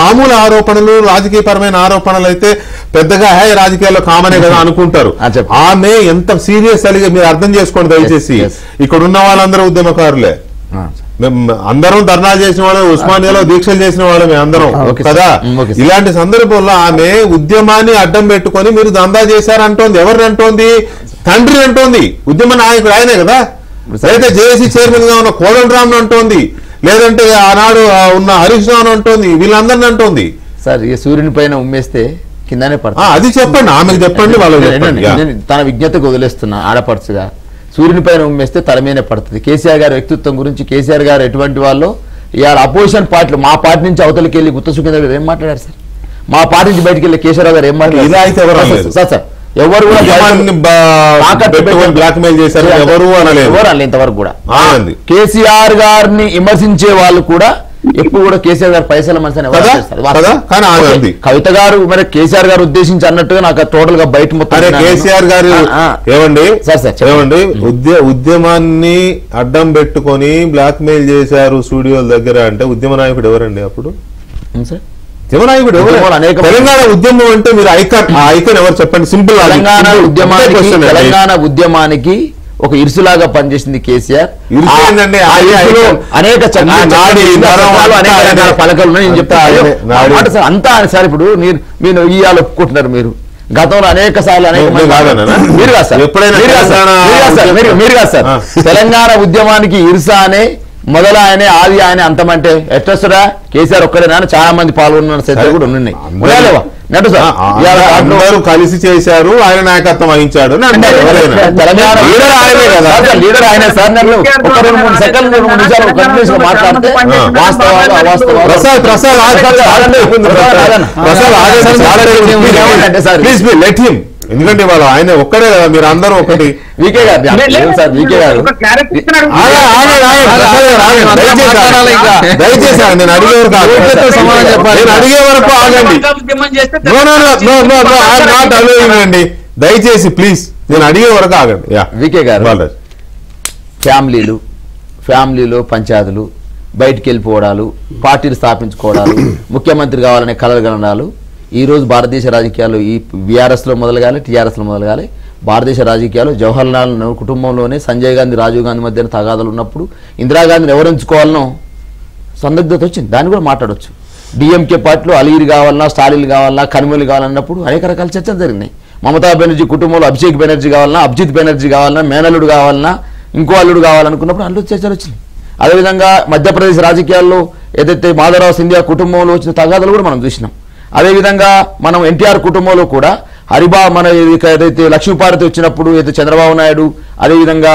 మామూలు ఆరోపణలు రాజకీయ పరమైన ఆరోపణలు అయితే పెద్దగా రాజకీయాల్లో కామనే కదా అనుకుంటారు. ఆమె ఎంత సీరియస్ అలిగే మీరు అర్థం చేసుకోండి దయచేసి. ఇక్కడ ఉన్న వాళ్ళందరూ ఉద్యమకారులే, అందరం ధర్నాలు చేసిన వాళ్ళు, ఉస్మానియాలో దీక్షలు చేసిన వాళ్ళమే అందరం కదా. ఇలాంటి సందర్భంలో ఆమె ఉద్యమాన్ని అడ్డం పెట్టుకొని మీరు దందా చేశారంటోంది. ఎవరిని అంటోంది? తండ్రి అంటోంది. ఉద్యమ నాయకుడు ఆయనే కదా. అయితే జేఏసీ చైర్మన్ గా ఉన్న కోదండరామ్ అంటోంది, లేదంటే ఆనాడు ఉన్న హరీష్ రావు అంటోంది, వీళ్ళందరినీ అంటోంది. సార్ ఈ సూర్యుని పైన ఉమ్మేస్తే కిందనే పడుతుంది. అది చెప్పండి, ఆమెకు చెప్పండి. తన విజ్ఞతకు వదిలేస్తున్నా ఆడపడుచుగా సూర్యుని పైన ఉమ్మేస్తే తల మీదనే పడుతుంది. కేసీఆర్ గారి వ్యక్తిత్వం గురించి కేసీఆర్ గారు ఎటువంటి వాళ్ళు ఇవాళ అపోజిషన్ పార్టీలు మా పార్టీ నుంచి అవతలికి వెళ్ళి గుత్త సుఖేంద్ర గారు ఏం మాట్లాడారు సార్? మా పార్టీ నుంచి బయటకు వెళ్ళి కేసీఆర్ గారు ఏం మాట్లాడారు సార్? సార్ ఎవరు బ్లాక్ మెయిల్ చేశారు ఎవరు అనలేదు ఇంతవరకు కూడా. కేసీఆర్ గారిని విమర్శించే వాళ్ళు కూడా ఎప్పుడు కూడా కేసీఆర్ గారు పైసల మనిషి. కవిత గారు మరి కేసీఆర్ గారు ఉద్దేశించి అన్నట్టుగా నాకు టోటల్ గా బయట మొత్తం కేసీఆర్ గారు ఏమండి ఏమండి ఉద్యమాన్ని అడ్డం పెట్టుకొని బ్లాక్ మెయిల్ చేశారు స్టూడియోల దగ్గర అంటే ఉద్యమ నాయకుడు ఎవరండి అప్పుడు? సార్ జననాయకుడు తెలంగాణ ఉద్యమం అంటే మీరు ఐకాన్ ఎవరు చెప్పండి? సింపుల్. తెలంగాణ ఉద్యమానికి ఒక ఇరుసులాగా పనిచేసింది కేసీఆర్. అనేక పలకలు నేను చెప్తాను అంతా సార్. ఇప్పుడు మీరు ఇవాళ ఒప్పుకుంటున్నారు, మీరు గతంలో అనేక సార్లు మీరు కాదు సార్ తెలంగాణ ఉద్యమానికి ఇరుస అనే మొదలు ఆయనే ఆది ఆయన అంతమంటే ఎట్టొస్తురా కేసీఆర్ ఒక్కడేనా చాలా మంది పాల్గొన్న సైతం కూడా ఉన్నాయి. కలిసి చేశారు, ఆయన నాయకత్వం వహించాడు. తెలంగాణ లీడర్ ఆయన సార్. నన్ను ఒక 2-3 సెకండ్లు మాట్లాడితే వాస్తవాలు అవాస్తవాలు ఎందుకంటే వాళ్ళు ఆయన ఒక్కడే కదా, మీరు అందరూ ఒకటి. వికే గారు సార్ వికే గారు దయచేసి నేను అడిగేవరకు సమాధానం చెప్పాలి. నేను అడిగే వరకు ఆగండి. దయచేసి ప్లీజ్ నేను అడిగే వరకు ఆగండి. వికే గారు ఫ్యామిలీలో పంచాయతీలు బయటికి వెళ్ళిపోవడాలు, పార్టీలు స్థాపించుకోవడాలు, ముఖ్యమంత్రి కావాలనే కలలు కనడాలు ఈ రోజు భారతదేశ రాజకీయాలు ఈ బీఆర్ఎస్లో మొదలుగాలి, టీఆర్ఎస్లో మొదలుగాలి. భారతదేశ రాజకీయాలు జవహర్లాల్ నెహ్రూ కుటుంబంలోనే సంజయ్ గాంధీ, రాజీవ్ గాంధీ మధ్యన తగాదాలు ఉన్నప్పుడు ఇందిరాగాంధీని ఎవరించుకోవాలనో సందిగ్ధత వచ్చింది. దాన్ని కూడా మాట్లాడవచ్చు. డిఎంకే పార్టీలో అలీరు కావాలన్నా, స్టాలిన్ కావాలన్నా, కనిమూలి కావాలన్నప్పుడు అనేక రకాల చర్చలు జరిగినాయి. మమతా బెనర్జీ కుటుంబంలో అభిషేక్ బెనర్జీ కావాలన్నా, అభిజిత్ బెనర్జీ కావాలన్నా, మేనల్లుడు కావాలన్నా, ఇంకో అల్లుడు కావాలనుకున్నప్పుడు అందులో చర్చలు వచ్చినాయి. అదేవిధంగా మధ్యప్రదేశ్ రాజకీయాల్లో ఏదైతే మాధవరావు సింధియా కుటుంబంలో వచ్చిన తగాదాలు కూడా మనం చూసినాం. అదేవిధంగా మనం ఎన్టీఆర్ కుటుంబంలో కూడా హరిబా మన ఏదైతే లక్ష్మీపార్వతి వచ్చినప్పుడు ఏదైతే చంద్రబాబు నాయుడు అదేవిధంగా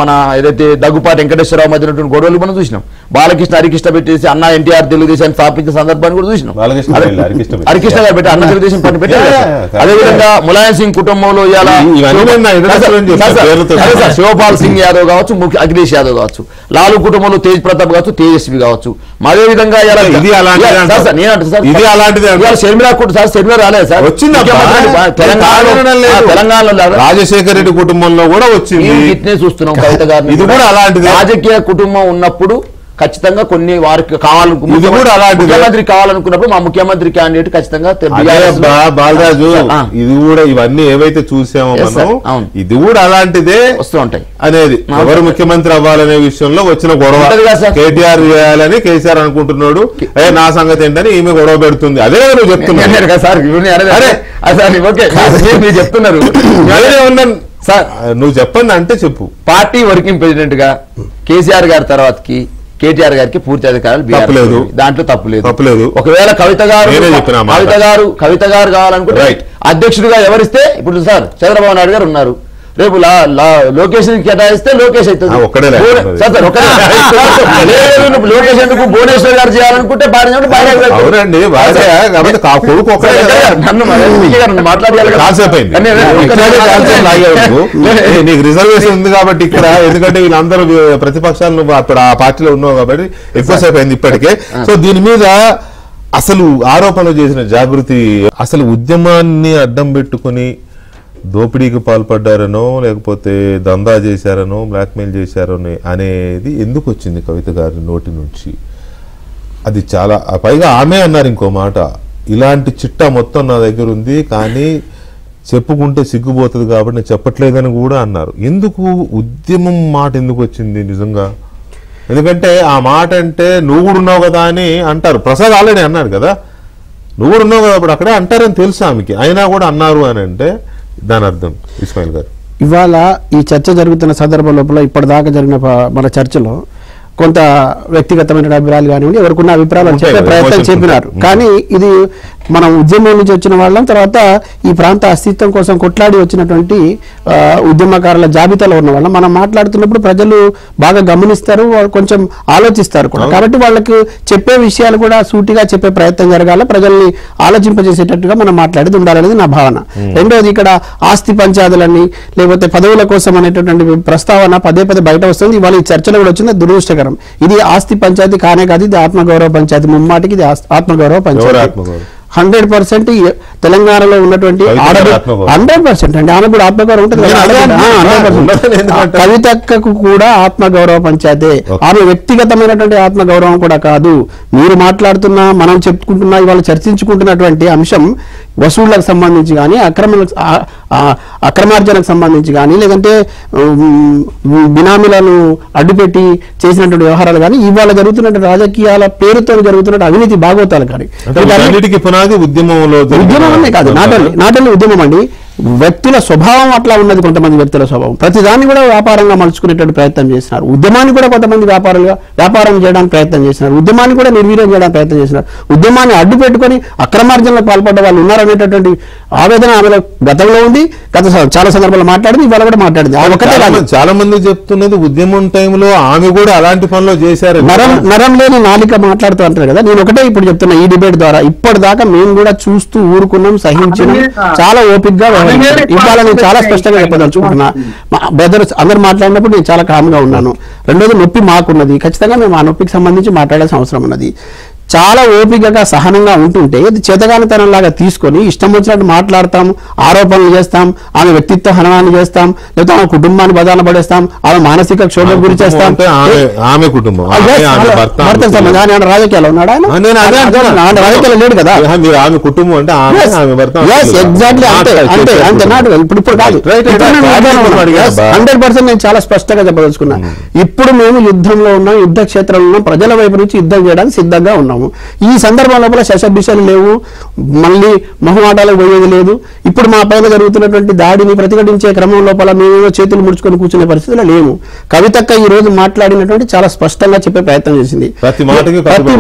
మన ఏదైతే దగ్గుపాటి వెంకటేశ్వరరావు మధ్య గొడవలు మనం చూసినాం. బాలకృష్ణ హరికృష్ణ పెట్టేసి అన్న ఎన్టీఆర్ తెలుగుదేశాన్ని స్థాపించిన సందర్భాన్ని కూడా చూసినాం. హరికృష్ణ గారు పెట్టి అన్న తెలుగుదేశం పని పెట్టారు. అదేవిధంగా ములాయం సింగ్ కుటుంబంలో శివపాల్ సింగ్ యాదవ్ కావచ్చు, అఖిలేష్ యాదవ్ కావచ్చు, లాలు కుటుంబంలో తేజ్ ప్రతాప్ కావచ్చు, తేజస్వి కావచ్చు. అదేవిధంగా షర్మిలా సార్ షర్మిలా రాలేదు సార్, తెలంగాణలో రాజశేఖర రెడ్డి కుటుంబంలో కూడా వచ్చింది. ఇట్నే చూస్తున్నాం కవిత గారిని. ఇది కూడా అలాంటిది. రాజకీయ కుటుంబం ఉన్నప్పుడు ఖచ్చితంగా కొన్ని వారికి ముఖ్యమంత్రి కావాలనుకున్నప్పుడు మా ముఖ్యమంత్రి క్యాండిడేట్ ఖచ్చితంగా బాలరాజు ఇది కూడా ఇవన్నీ ఏవైతే చూసామో మనం ఇది కూడా అలాంటిదే వస్తూ ఉంటాయి అనేది. ఎవరు ముఖ్యమంత్రి అవ్వాలనే విషయంలో వచ్చిన గొడవ కేటీఆర్ చేయాలని కేసీఆర్ అనుకుంటున్నాడు, నా సంగతి ఏంటని ఈమె గొడవ పెడుతుంది. అదే నువ్వు చెప్తున్నావు చెప్తున్నారు సార్. నువ్వు చెప్పండి అంటే చెప్పు. పార్టీ వర్కింగ్ ప్రెసిడెంట్ గా కేసీఆర్ గారి తర్వాతకి కేటీఆర్ గారికి పూర్తి అధికారాలు దాంట్లో తప్పులేదు. ఒకవేళ కవిత గారు కావాలనుకుంటే అధ్యక్షుడిగా ఎవరిస్తే ఇప్పుడు సార్ చంద్రబాబు నాయుడు గారు ఉన్నారు, రేపు లోకేష్ కేటాయిస్తే లోకేష్ అవుతుంది. లోకేష్ ఎందుకు భువనేశ్వర్ గారు చేయాలనుకుంటే నీకు రిజర్వేషన్ ఉంది కాబట్టి ఇక్కడ, ఎందుకంటే వీళ్ళందరూ ప్రతిపక్షాలు అప్పుడు ఆ పార్టీలో ఉన్నావు కాబట్టి ఎక్కువసేపు అయింది ఇప్పటికే. సో దీని మీద అసలు ఆరోపణలు చేసిన జాగృతి అసలు ఉద్యమాన్ని అడ్డం పెట్టుకుని దోపిడీకి పాల్పడ్డారనో లేకపోతే దందా చేశారనో బ్లాక్మెయిల్ చేశారనో అనేది ఎందుకు వచ్చింది కవిత గారి నోటి నుంచి? అది చాలా పైగా ఆమె అన్నారు ఇంకో మాట, ఇలాంటి చిట్టా మొత్తం నా దగ్గర ఉంది కానీ చెప్పుకుంటే సిగ్గుపోతుంది కాబట్టి నేను చెప్పట్లేదని కూడా అన్నారు. ఎందుకు ఉద్యమం మాట ఎందుకు వచ్చింది నిజంగా? ఎందుకంటే ఆ మాట అంటే నువ్వు కూడా ఉన్నావు కదా అని అంటారు. ప్రసాద్ ఆల్రెడీ అన్నాడు కదా, నువ్వు కూడా ఉన్నావు కదా అప్పుడు అక్కడే అంటారని తెలుసు ఆమెకి, అయినా కూడా అన్నారు అని అంటే దాని అర్థం ఇస్మాయిల్ గారు. ఇవాళ ఈ చర్చ జరుగుతున్న సందర్భం లోపల ఇప్పటిదాకా జరిగిన మన చర్చలో కొంత వ్యక్తిగతమైన అభిప్రాయాలు కానివ్వండి, ఎవరికున్న అభిప్రాయాలు చెప్పే ప్రయత్నం చెప్పినారు. కానీ ఇది మనం ఉద్యమం నుంచి వచ్చిన వాళ్ళం, తర్వాత ఈ ప్రాంత అస్తిత్వం కోసం కొట్లాడి వచ్చినటువంటి ఉద్యమకారుల జాబితాలో ఉన్న వాళ్ళం. మనం మాట్లాడుతున్నప్పుడు ప్రజలు బాగా గమనిస్తారు, కొంచెం ఆలోచిస్తారు కూడా. కాబట్టి వాళ్ళకి చెప్పే విషయాలు కూడా సూటిగా చెప్పే ప్రయత్నం జరగాల, ప్రజల్ని ఆలోచింపజేసేటట్టుగా మనం మాట్లాడేది ఉండాలనేది నా భావన. రెండోది, ఇక్కడ ఆస్తి పంచాయతీలని లేకపోతే పదవుల కోసం అనేటటువంటి ప్రస్తావన పదే బయట వస్తుంది. ఇవాళ ఈ చర్చలో కూడా వచ్చింది, దురదృష్టకరం. ఇది ఆస్తి పంచాయతీ కానే కాదు, ఇది ఆత్మగౌరవ పంచాయతీ. ముమ్మాటికి ఇది ఆత్మగౌరవ పంచాయతీ. 100% తెలంగాణలో ఉన్నటువంటి 100% అండి, ఆమె కూడా ఆత్మగౌరవం ఉంటుంది. కవితకు కూడా ఆత్మగౌరవ పంచాయతే, ఆమె వ్యక్తిగతమైనటువంటి ఆత్మగౌరవం కూడా కాదు. మీరు మాట్లాడుతున్నా, మనం చెప్పుకుంటున్నా, ఇవాళ చర్చించుకుంటున్నటువంటి అంశం వసూళ్లకు సంబంధించి కానీ, అక్రమార్జనకు సంబంధించి కానీ, లేదంటే బినామీలను అడ్డుపెట్టి చేసినటువంటి వ్యవహారాలు కానీ, ఇవాళ జరుగుతున్న రాజకీయాల పేరుతో జరుగుతున్న అవినీతి భాగవతాలు కానీ, ఉద్యమమే కాదు, నాటల్ని ఉద్యమం అండి. వ్యక్తుల స్వభావం అట్లా ఉన్నది, కొంతమంది వ్యక్తుల స్వభావం. ప్రతిదాన్ని కూడా వ్యాపారంగా మలుచుకునేటువంటి ప్రయత్నం చేసినారు. ఉద్యమాన్ని కూడా కొంతమంది వ్యాపారం చేయడానికి ప్రయత్నం చేసినారు. ఉద్యమాన్ని కూడా నిర్వీర్యం చేయడానికి ప్రయత్నం చేసినారు. ఉద్యమాన్ని అడ్డు పెట్టుకుని అక్రమార్జనలకు పాల్పడ్డ వాళ్ళు ఉన్నారనేటటువంటి ఆవేదన ఆమెలో గతంలో ఉంది, గత చాలా సందర్భాల్లో మాట్లాడింది, ఇవాళ కూడా మాట్లాడింది. చాలా మంది చెప్తున్నది ఉద్యమం టైంలో ఆమె కూడా అలాంటి పనులు చేశారు. నరం లేని నాలిక మాట్లాడుతూ అంటారు కదా. నేను ఒకటే ఇప్పుడు చెప్తున్నా, ఈ డిబేట్ ద్వారా ఇప్పటిదాకా మేము కూడా చూస్తూ ఊరుకున్నాం, సహించినాం, చాలా ఓపికగా. ఇవాళ నేను చాలా స్పష్టంగా చెప్పదలుచుకుంటున్నా, బ్రదర్స్ అందరు మాట్లాడినప్పుడు నేను చాలా కామ్గా ఉన్నాను. రెండోది, నొప్పి మాకున్నది, ఖచ్చితంగా మేము ఆ నొప్పికి సంబంధించి మాట్లాడాల్సిన అవసరం ఉన్నది. చాలా ఓపికగా సహనంగా ఉంటుంటే ఇది చేతగానితనంలాగా తీసుకొని ఇష్టం వచ్చినట్టు మాట్లాడతాం, ఆరోపణలు చేస్తాం, ఆమె వ్యక్తిత్వ హననాన్ని చేస్తాం, లేకపోతే ఆమె కుటుంబాన్ని బదాన పడేస్తాం, ఆమె మానసిక క్షోభకు గురి చేస్తాం. ఆమె కుటుంబం రాజకీయాలు ఉన్నాడు ఆయన, రాజకీయాలు లేడు కదా. ఆమె కుటుంబం అంటే ఎగ్జాక్ట్లీ అంతే అంతే నాటు. ఇప్పుడు కాదు, 100% నేను చాలా స్పష్టంగా చెప్పదలుచుకున్నా. ఇప్పుడు మేము యుద్ధంలో ఉన్నాం, యుద్ధ క్షేత్రంలో ఉన్నాం, ప్రజల వైపు నుంచి యుద్ధం చేయడానికి సిద్ధంగా ఉన్నాము. అవసరము. ఈ సందర్భం లోపల శశబిషలు లేవు, మళ్ళీ మొహమాటాలకు పోయేది లేదు. ఇప్పుడు మా పైన జరుగుతున్నటువంటి దాడిని ప్రతిఘటించే క్రమం లోపల మేమేమో చేతులు ముడుచుకొని కూర్చునే పరిస్థితులు లేము. కవితక్క ఈ రోజు మాట్లాడినటువంటి చాలా స్పష్టంగా చెప్పే ప్రయత్నం చేసింది. ప్రతి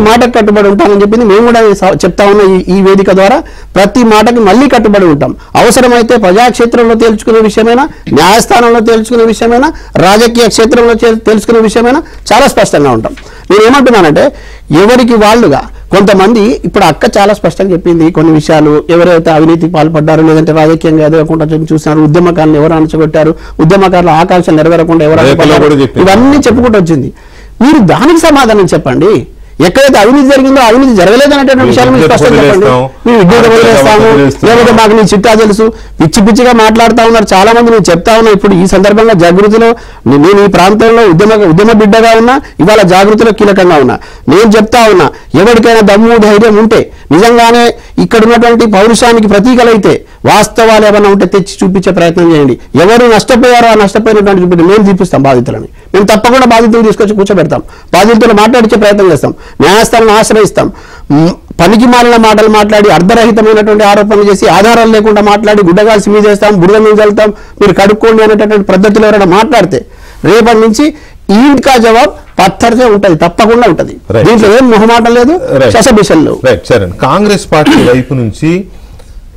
మాటకు కట్టుబడి ఉంటామని చెప్పింది. మేము కూడా చెప్తా ఉన్న ఈ వేదిక ద్వారా ప్రతి మాటకి మళ్ళీ కట్టుబడి ఉంటాం. అవసరమైతే ప్రజాక్షేత్రంలో తేల్చుకునే విషయమైనా, న్యాయస్థానంలో తేల్చుకునే విషయమైనా, రాజకీయ క్షేత్రంలో తెలుసుకునే విషయమైనా చాలా స్పష్టంగా ఉంటాం. నేను ఏమంటున్నానంటే ఎవరికి వాళ్ళుగా కొంతమంది, ఇప్పుడు అక్క చాలా స్పష్టంగా చెప్పింది కొన్ని విషయాలు, ఎవరైతే అవినీతికి పాల్పడ్డారు లేదంటే రాజకీయంగా ఎదగకుండా చూసినారు, ఉద్యమకారులు ఎవరు అణచగొట్టారు, ఉద్యమకారుల ఆకాంక్షలు నెరవేరకుండా ఎవరు, ఇవన్నీ చెప్పుకుంటూ వచ్చింది. మీరు దానికి సమాధానం చెప్పండి. ఎక్కడైతే అవినీతి జరిగిందో అవినీతి జరగలేదనేటువంటి విషయాలు మీరు స్పష్టంగా చెప్పండి. మేము విద్యుత్ వదిలేస్తాము, లేకపోతే మాకు నీ చిట్టా తెలుసు, పిచ్చి పిచ్చిగా మాట్లాడుతూ ఉన్నారు చాలా మంది. నేను చెప్తా ఉన్నా, ఇప్పుడు ఈ సందర్భంగా జాగృతిలో నేను ఈ ప్రాంతంలో ఉద్యమ బిడ్డగా ఉన్నా, ఇవాళ జాగృతిలో కీలకంగా ఉన్నా. నేను చెప్తా ఉన్నా, ఎవరికైనా దమ్ము ధైర్యం ఉంటే, నిజంగానే ఇక్కడ ఉన్నటువంటి పౌరుషానికి ప్రతీకలైతే వాస్తవాలు ఏమైనా ఉంటే తెచ్చి చూపించే ప్రయత్నం చేయండి. ఎవరు నష్టపోయారో ఆ నష్టపోయినటువంటి చూపించి మేము చూపిస్తాం బాధితులని. మేము తప్పకుండా బాధితులు తీసుకొచ్చి కూర్చోబెడతాం, బాధితులు మాట్లాడించే ప్రయత్నం చేస్తాం, న్యాయస్థానాన్ని ఆశ్రయిస్తాం. పనికి మాలిన మాటలు మాట్లాడి అర్ధరహితమైనటువంటి ఆరోపణలు చేసి ఆధారాలు లేకుండా మాట్లాడి గుడ్డగాల్సి మీద చేస్తాం, బురద మీద వెళ్తాం, మీరు కడుక్కోండి అనేటటువంటి పద్ధతిలో ఎవరైనా మాట్లాడితే రేపటి నుంచి ఈడ్కా జవాబు పత్తరితే ఉంటది, తప్పకుండా ఉంటది. దీంట్లో ఏం మొహమాటం లేదు, శశబిషలు లేవు. కాంగ్రెస్ పార్టీ వైపు నుంచి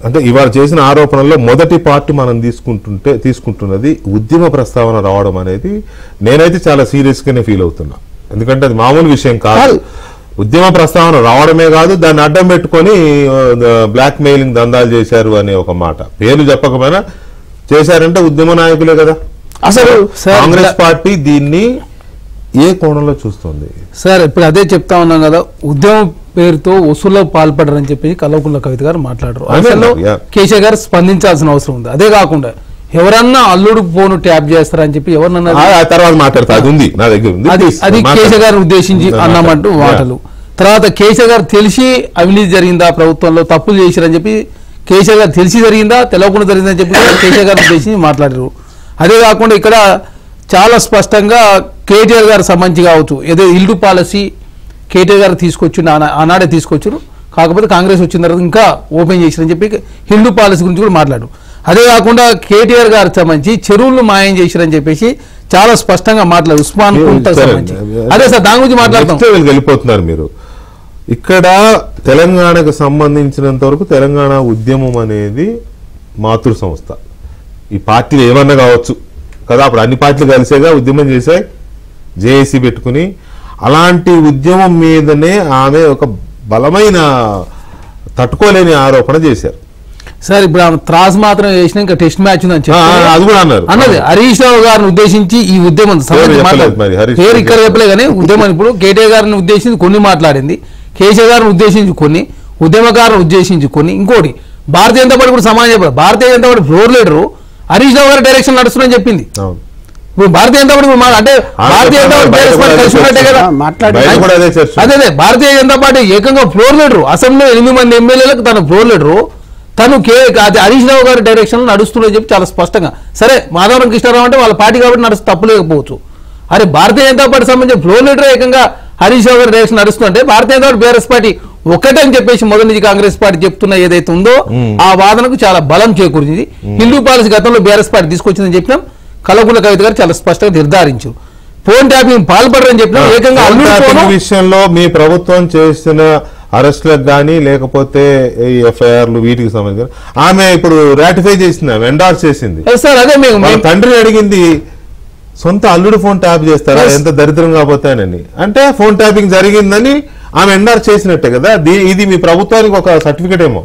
అంటే ఇవాళ చేసిన ఆరోపణల్లో మొదటి పార్ట్ మనం తీసుకుంటున్నది ఉద్యమ ప్రస్తావన రావడం అనేది నేనైతే చాలా సీరియస్ గానే ఫీల్ అవుతున్నా. ఎందుకంటే అది మామూలు విషయం కాదు. ఉద్యమ ప్రస్తావన రావడమే కాదు, దాన్ని అడ్డం పెట్టుకొని బ్లాక్ మెయిలింగ్ దందాలు చేశారు అనే ఒక మాట, పేర్లు చెప్పకపోయినా చేశారంటే ఉద్యమ నాయకులే కదా. అసలు కాంగ్రెస్ పార్టీ దీన్ని ఏ కోణంలో చూస్తుంది సార్? ఇప్పుడు అదే చెప్తా ఉన్నాం కదా, ఉద్యమం పేరుతో వసూల్లో పాల్పడరని చెప్పి కల్వకుంట్ల కవిత గారు మాట్లాడరు. అసలు కేసీఆర్ గారు స్పందించాల్సిన అవసరం ఉంది. అదే కాకుండా ఎవరన్నా అల్లుడు ఫోన్ ట్యాప్ చేస్తారని చెప్పి ఎవరన్నా తర్వాత మాట్లాడతారు, అది కేసీఆర్ గారిని ఉద్దేశించి అన్నామంటూ మాటలు. తర్వాత కేసీఆర్ గారు తెలిసి అవినీతి జరిగిందా, ప్రభుత్వంలో తప్పులు చేశారని చెప్పి కేసీఆర్ గారు తెలిసి జరిగిందా, తెలవకుండా జరిగిందని చెప్పి కేసీఆర్ గారిని ఉద్దేశించి మాట్లాడారు. అదే కాకుండా ఇక్కడ చాలా స్పష్టంగా కేటీఆర్ గారు సంబంధించి కావచ్చు, ఏదో ఇల్లు పాలసీ కేటీఆర్ గారు తీసుకొచ్చిండు, ఆనాడే తీసుకొచ్చారు, కాకపోతే కాంగ్రెస్ వచ్చిన తర్వాత ఇంకా ఓపెన్ చేశారని చెప్పి హిందూ పాలసీ గురించి కూడా మాట్లాడు. అదే కాకుండా కేటీఆర్ గారికి సంబంధించి చెరువులను మాయం చేశారని చెప్పేసి చాలా స్పష్టంగా మాట్లాడు. ఉస్మాన్ సంబంధించి అదే సార్ దాని గురించి మాట్లాడతాం. వెళ్ళిపోతున్నారు మీరు. ఇక్కడ తెలంగాణకు సంబంధించినంత వరకు తెలంగాణ ఉద్యమం అనేది మాతృ సంస్థ. ఈ పార్టీలు ఏమన్నా కావచ్చు కదా, అప్పుడు అన్ని పార్టీలు కలిసేగా ఉద్యమం చేశాయి, జేఏసీ పెట్టుకుని. అలాంటి ఉద్యమం మీదనే ఆమె ఒక బలమైన తట్టుకోలేని ఆరోపణ చేశారు సార్. ఇప్పుడు ఆమె త్రాస్ మాత్రం చేసిన ఇంకా టెస్ట్ మ్యాచ్ ఉందని అది కూడా అన్నది. హరీష్ రావు గారిని ఉద్దేశించి ఈ ఉద్యమం పేరు ఇక్కడ చెప్పలే కానీ ఉద్యమం ఇప్పుడు కేటీఆర్ గారిని ఉద్దేశించి కొన్ని మాట్లాడింది, కేసీఆర్ గారిని ఉద్దేశించి కొన్ని, ఉద్యమకారులను ఉద్దేశించి కొన్ని. ఇంకోటి భారతీయ జనతా పార్టీ కూడా సమాజం చెప్పారు. Bharatiya Janata Party floor leader Harish Rao గారి డైరెక్షన్ నడుస్తుందని చెప్పింది. ఇప్పుడు భారతీయ జనతా పార్టీ అంటే భారతీయ జనతా పార్టీ కలిసి ఉన్నట్టే కదా. అదే భారతీయ జనతా పార్టీ ఏకంగా ఫ్లోర్ లీడరు, అసెంబ్లీలో 8 మంది ఎమ్మెల్యేలకు తన ఫ్లోర్ లీడరు, తను హరీష్ రావు గారి డైరెక్షన్ నడుస్తుందని చెప్పి చాలా స్పష్టంగా. సరే మాధవరం కృష్ణారావు అంటే వాళ్ళ పార్టీ కాబట్టి నడుస్తూ తప్పులేకపోవచ్చు. అరే భారతీయ జనతా పార్టీ సంబంధించిన ఫ్లోర్ లీడర్ ఏకంగా హరీష్ రావు గారి డైరెక్షన్ నడుస్తుంటే భారతీయ జనతా పార్టీ బీఆర్ఎస్ పార్టీ ఒక్కటని చెప్పేసి మొదటి నుంచి కాంగ్రెస్ పార్టీ చెప్తున్న ఏదైతే ఉందో ఆ వాదనకు చాలా బలం చేకూరింది. హిందూ పాలసీ గతంలో బీఆర్ఎస్ పార్టీ తీసుకొచ్చిందని చెప్పినాం, కల్వకుంట్ల కవిత గారు చాలా స్పష్టంగా నిర్ధారించారు. ఫోన్ ట్యాపింగ్ పాల్పడరని చెప్పినాం. ఏకంగా విషయంలో మీ ప్రభుత్వం చేసిన అరెస్టులకు కానీ లేకపోతే ఎఫ్ఐఆర్లు వీటికి సంబంధించి ఆమె ఇప్పుడు రాటిఫై చేసింది, ఆమె ఎండార్స్ చేసింది. సార్ అదే మేము తండ్రిని అడిగింది, సొంత అల్లుడు ఫోన్ ట్యాప్ చేస్తారా, ఎంత దరిద్రంగా పోతానని. అంటే ఫోన్ ట్యాపింగ్ జరిగిందని ఆమె ఎండార్ చేసినట్టే కదా. ఇది మీ ప్రభుత్వానికి ఒక సర్టిఫికేట్ ఏమో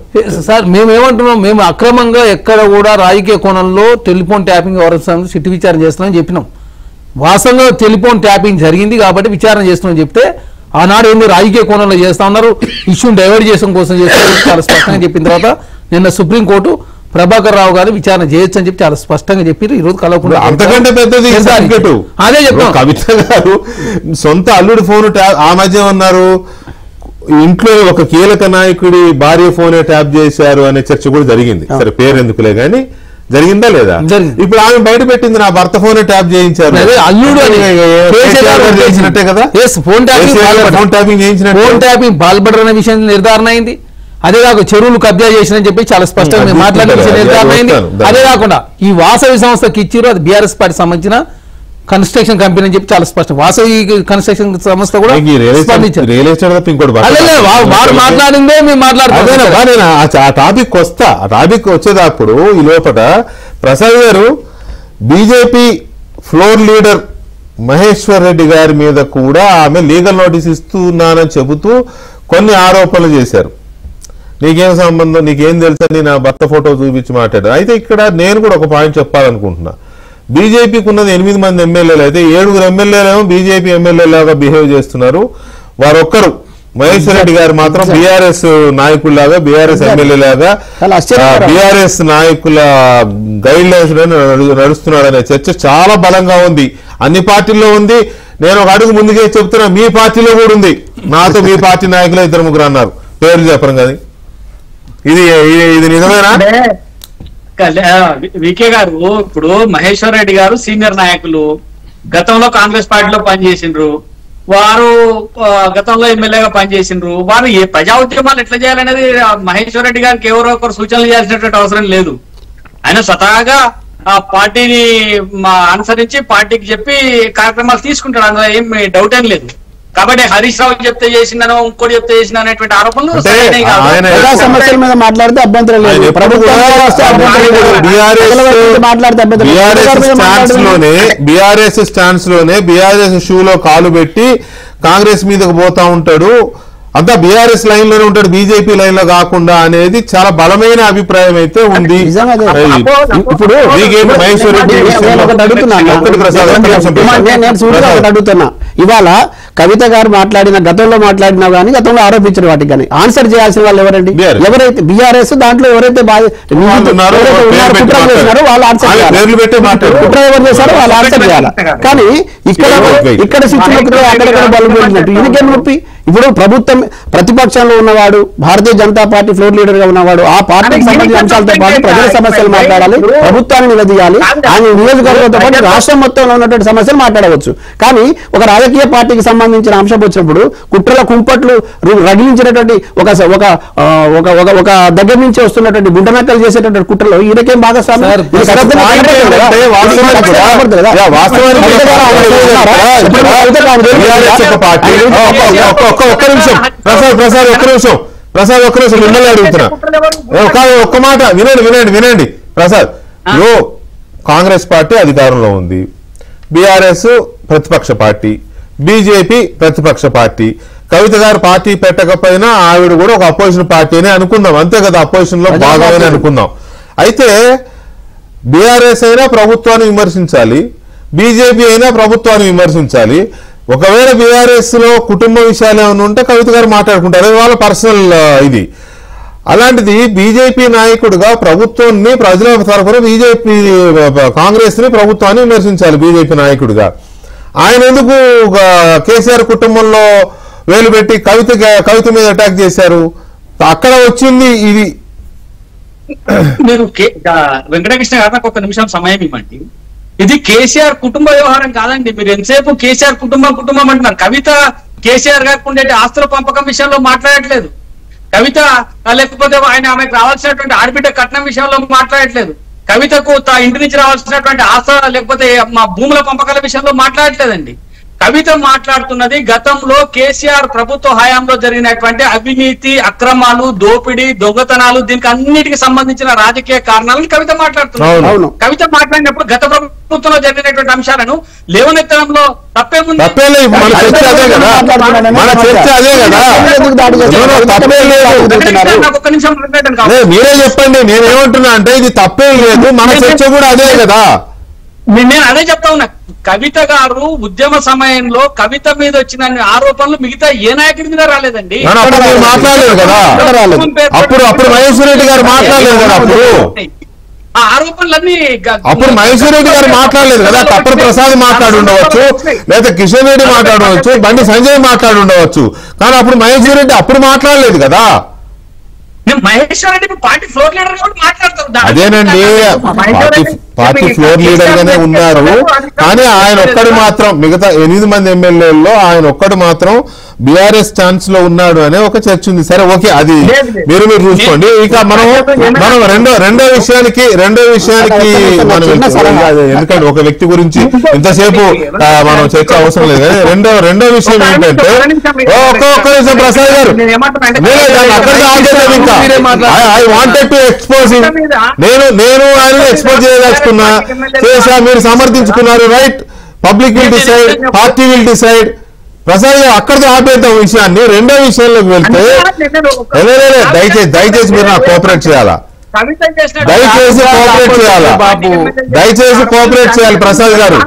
సార్. మేము ఏమంటున్నాం, మేము అక్రమంగా ఎక్కడ కూడా రాజకీయ కోణంలో టెలిఫోన్ ట్యాపింగ్ వ్యవహారం సిట్టు విచారణ చేస్తున్నామని చెప్పినాం. వాస్తవంగా టెలిఫోన్ ట్యాపింగ్ జరిగింది కాబట్టి విచారణ చేస్తున్నామని చెప్తే ఆనాడు ఏంది రాజకీయ కోణంలో చేస్తా ఉన్నారు, ఇష్యూని డైవర్ట్ చేయడం కోసం చేస్తున్నారు చాలా స్పష్టంగా చెప్పిన తర్వాత నిన్న సుప్రీంకోర్టు ప్రభాకర్ రావు గారు విచారణ చేయొచ్చు అని చెప్పి చాలా స్పష్టంగా చెప్పారు. ఈ రోజు కలవకుండా అంతకంటే పెద్దది అదే చెప్తాం. కవిత గారు సొంత అల్లుడు ఫోన్ ఆ మధ్య ఉన్నారు, ఇంట్లో ఒక కీలక నాయకుడి భార్య ఫోనే ట్యాప్ చేశారు అనే చర్చ కూడా జరిగింది. సరే పేరు ఎందుకులే కానీ జరిగిందా లేదా? ఇప్పుడు ఆమె బయట పెట్టింది నా భర్త ఫోన్ ట్యాప్ చేయించారు, అల్లుడు చేసినట్టే కదా, ఫోన్ ట్యాపింగ్ పాల్పడరనే విషయం నిర్ధారణ అయింది. అదే కాక చెరువులు కబ్జా చేసినని చెప్పి చాలా స్పష్టంగా మేము మాట్లాడిన విషయం నిర్ధారణ అయింది. అదే కాకుండా ఈ వాసవి సంస్థకి ఇచ్చిరు, అది బీఆర్ఎస్ పార్టీ సంబంధించిన కన్స్ట్రక్షన్ కంపెనీ అని చెప్పి చాలా స్పష్టం. వాసవి కన్స్ట్రక్షన్ సంస్థ కూడా వారు మాట్లాడిందే మేము మాట్లాడుతున్నాం. ఆ టాపిక్ వస్తా, ఆ టాపిక్ వచ్చేటప్పుడు ఈ లోపల ప్రసాద్ గారు BJP floor leader Maheshwar Reddy గారి మీద కూడా ఆమె లీగల్ నోటీస్ ఇస్తున్నానని చెబుతూ కొన్ని ఆరోపణలు చేశారు. నీకేం సంబంధం, నీకేం తెలుసని నా భర్త ఫోటో చూపించి మాట్లాడారు. అయితే ఇక్కడ నేను కూడా ఒక పాయింట్ చెప్పాలనుకుంటున్నా. బీజేపీకి ఉన్నది 8 మంది ఎమ్మెల్యేలు, అయితే 7 ఎమ్మెల్యేలేమో బీజేపీ ఎమ్మెల్యేలాగా బిహేవ్ చేస్తున్నారు. వారొక్కరు మహేశ్వర్ రెడ్డి గారు మాత్రం బీఆర్ఎస్ నాయకుల్లాగా, బీఆర్ఎస్ ఎమ్మెల్యేలాగా, బీఆర్ఎస్ నాయకుల గైడ్ లైన్స్ నడుస్తున్నారనే చర్చ చాలా బలంగా ఉంది. అన్ని పార్టీల్లో ఉంది. నేను ఒక అడుగు ముందుకే చెప్తున్నా, మీ పార్టీలో కూడా ఉంది. నాతో మీ పార్టీ నాయకులు 2-3 అన్నారు, పేర్లు చెప్పడం కానీ. ఇది నిజమేనా? వికే గారు, ఇప్పుడు మహేశ్వర్ రెడ్డి గారు సీనియర్ నాయకులు, గతంలో కాంగ్రెస్ పార్టీలో పనిచేసిండ్రు, వారు గతంలో ఎమ్మెల్యేగా పనిచేసిండ్రు. వారు ఏ ప్రజా ఉద్యమాలు ఎట్లా చేయాలనేది మహేశ్వర్ రెడ్డి గారికి ఎవరో ఒకరు సూచనలు చేయాల్సినటువంటి అవసరం లేదు. ఆయన స్వతహాగా ఆ పార్టీని అనుసరించి పార్టీకి చెప్పి కార్యక్రమాలు తీసుకుంటాడు, అందులో ఏం డౌట్ ఏం లేదు. కాబట్టి హరీష్ రావు చెప్తే చేసిందనో ఇంకోటి చెప్తే చేసిన అనేటువంటి ఆరోపణలు సమస్యల మీద మాట్లాడితే అభ్యంతరం లేదు. బీఆర్ఎస్ స్టాండ్స్ లోనే బీఆర్ఎస్ షూలో కాలు పెట్టి కాంగ్రెస్ మీదకు పోతా ఉంటాడు, అంతా బీఆర్ఎస్ లైన్ లోనే ఉంటాడు, బీజేపీ లైన్ లో కాకుండా అనేది చాలా బలమైన అభిప్రాయం అయితే ఉంది. ఇప్పుడు అడుగుతున్నా, ఇవాళ కవిత గారు మాట్లాడిన, గతంలో మాట్లాడినా కానీ గతంలో ఆరోపించిన వాటికి కానీ ఆన్సర్ చేయాల్సిన వాళ్ళు ఎవరండి? ఎవరైతే బీఆర్ఎస్ దాంట్లో ఎవరైతే కుట్ర చేసినారో వాళ్ళు ఆన్సర్ చేయాలి, కుట్ర ఎవరు చేశారో వాళ్ళు ఆన్సర్ చేయాలి. కానీ ఇక్కడ శిక్షణ అక్కడక్కడ బలు పెట్టినట్టు ఇదికేం నొప్పి? ఇప్పుడు ప్రభుత్వం ప్రతిపక్షంలో ఉన్నవాడు, భారతీయ జనతా పార్టీ ఫ్లోర్ లీడర్ గా ఉన్నవాడు, ఆ పార్టీకి సంబంధించిన అంశాలతో పాటు ప్రజల సమస్యలు మాట్లాడాలి, ప్రభుత్వాన్ని నిలదీయాలి. ఆయన నియోజకవర్గంతో పాటు రాష్ట్రం మొత్తంలో ఉన్నటువంటి సమస్యలు మాట్లాడవచ్చు. కానీ ఒక రాజకీయ పార్టీకి సంబంధించిన అంశం వచ్చినప్పుడు కుట్రల కుంపట్లు రగిలించినటువంటి ఒక దగ్గర నుంచి వస్తున్నటువంటి గుండెనక్కలు చేసేటువంటి కుట్రలో ఈయనకేం భాగస్వామి? ఒక్క నిమిషం ప్రసాద్ ఒక్క నిమిషం మిమ్మల్ని అడుగుతున్నా. ఒక్క మాట వినండి ప్రసాద్. కాంగ్రెస్ పార్టీ అధికారంలో ఉంది, బీఆర్ఎస్ ప్రతిపక్ష పార్టీ, బీజేపీ ప్రతిపక్ష పార్టీ. కవిత గారు పార్టీ పెట్టకపోయినా ఆవిడ కూడా ఒక అపోజిషన్ పార్టీ అని అనుకుందాం, అంతే కదా, అపోజిషన్ లో భాగమని అనుకుందాం. అయితే బీఆర్ఎస్ అయినా ప్రభుత్వాన్ని విమర్శించాలి, బీజేపీ అయినా ప్రభుత్వాన్ని విమర్శించాలి. ఒకవేళ బీఆర్ఎస్ లో కుటుంబ విషయాలు ఏమైనా ఉంటే కవిత గారు మాట్లాడుకుంటారు, వాళ్ళ పర్సనల్ ఇది. అలాంటిది బీజేపీ నాయకుడుగా ప్రభుత్వాన్ని, ప్రజల తరఫున బీజేపీ కాంగ్రెస్ ని ప్రభుత్వాన్ని విమర్శించాలి బీజేపీ నాయకుడిగా. ఆయన ఎందుకు కేసీఆర్ కుటుంబంలో వేలు పెట్టి కవిత మీద అటాక్ చేశారు? అక్కడ వచ్చింది ఇది. మీరు వెంకటకృష్ణ గారు నాకు 1 నిమిషం సమయం ఇవ్వండి. ఇది కేసీఆర్ కుటుంబ వ్యవహారం కాదండి. మీరు ఎంతసేపు కేసీఆర్ కుటుంబం అంటున్నారు. కవిత కేసీఆర్ గారికి ఉండే ఆస్తుల పంపకం విషయంలో మాట్లాడట్లేదు. కవిత లేకపోతే ఆమెకు రావాల్సినటువంటి ఆడబిడ్డ కట్నం విషయంలో మాట్లాడట్లేదు. కవితకు ఇంటి నుంచి రావాల్సినటువంటి ఆస్తి లేకపోతే మా భూముల పంపకాల విషయంలో మాట్లాడట్లేదండి. కవిత మాట్లాడుతున్నది గతంలో కేసీఆర్ ప్రభుత్వ హయాంలో జరిగినటువంటి అవినీతి, అక్రమాలు, దోపిడీ, దొంగతనాలు, దీనికి అన్నిటికి సంబంధించిన రాజకీయ కారణాలను కవిత మాట్లాడుతున్నారు. కవిత మాట్లాడినప్పుడు గత ప్రభుత్వంలో జరిగినటువంటి అంశాలను లేవనెత్తడంలో తప్పేముంది? నాకు 1 నిమిషం మీరే చెప్పండి. నేనేమంటున్నా అంటే ఇది తప్పేం లేదు, మన చర్చ కూడా అదే కదా. నేను అదే చెప్తా ఉన్నా. కవిత గారు ఉద్యమ సమయంలో కవిత మీద వచ్చిన ఆరోపణలు మిగతా ఏ నాయకుడి మీద రాలేదండి. మాట్లాడలేదు కదా అప్పుడు మహేశ్వర్ రెడ్డి గారు మాట్లాడలేదు కదా ఆ ఆరోపణలన్నీ అప్పుడు మహేశ్వర్ రెడ్డి గారు మాట్లాడలేదు కదా. తప్పని ప్రసాద్ మాట్లాడి ఉండవచ్చు, లేదా కిషన్ రెడ్డి మాట్లాడవచ్చు, బండి సంజయ్ మాట్లాడి ఉండవచ్చు. కానీ అప్పుడు మహేశ్వర్ రెడ్డి అప్పుడు మాట్లాడలేదు కదా. Maheshwar Reddy party floor leader కూడా మాట్లాడతారు. అదేనండి, పార్టీ ఫ్లోర్ లీడర్ గానే ఉన్నారు. కానీ ఆయన ఒక్కడు మాత్రం మిగతా 8 మంది ఎమ్మెల్యేల్లో ఆయన ఒక్కడు మాత్రం బీఆర్ఎస్ ఛాన్స్ లో ఉన్నాడు అనే ఒక చర్చ ఉంది. సరే, ఓకే, అది మీరు చూసుకోండి. ఇక మనం రెండో విషయానికి మనం ఎందుకంటే ఒక వ్యక్తి గురించి ఇంతసేపు మనం చర్చ అవసరం లేదు. కానీ రెండో విషయం ఏంటంటే, ఒక్క నిమిషం ప్రసాద్ గారు, ఇంకా ఐ వాంటెడ్ టు ఎక్స్పోజ్ నేను ఆయన ఎక్స్పోజ్ చేయదలుచుకున్నా, చేసా, మీరు సమర్థించుకున్నారు, right. Public will decide, party will decide. Prasad గారు అక్కడితో ఆపేద్దాం విషయాన్ని. రెండో విషయంలోకి వెళ్తే, దయచేసి మీరు నాకు కోఆపరేట్ చేయాలా, దయచేసి కోఆపరేట్ చేయాలి ప్రసాద్ గారు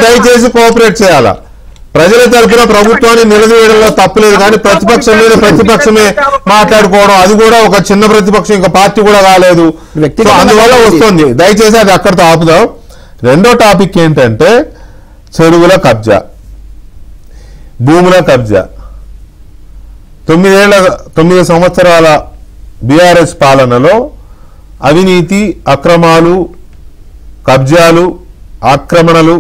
దయచేసి కోఆపరేట్ చేయాలా. ప్రజల తరఫున ప్రభుత్వాన్ని నిలదీయడంలో తప్పులేదు, కానీ ప్రతిపక్షం మీద ప్రతిపక్షమే మాట్లాడుకోవడం, అది కూడా ఒక చిన్న ప్రతిపక్షం, ఇంకా పార్టీ కూడా కాలేదు, అందువల్ల వస్తుంది. దయచేసి అది అక్కడితో ఆపుదాం. రెండో టాపిక్ ఏంటంటే చెరువుల కబ్జా, భూముల కబ్జా. 9 సంవత్సరాల బీఆర్ఎస్ పాలనలో అవినీతి, అక్రమాలు, కబ్జాలు, ఆక్రమణలు,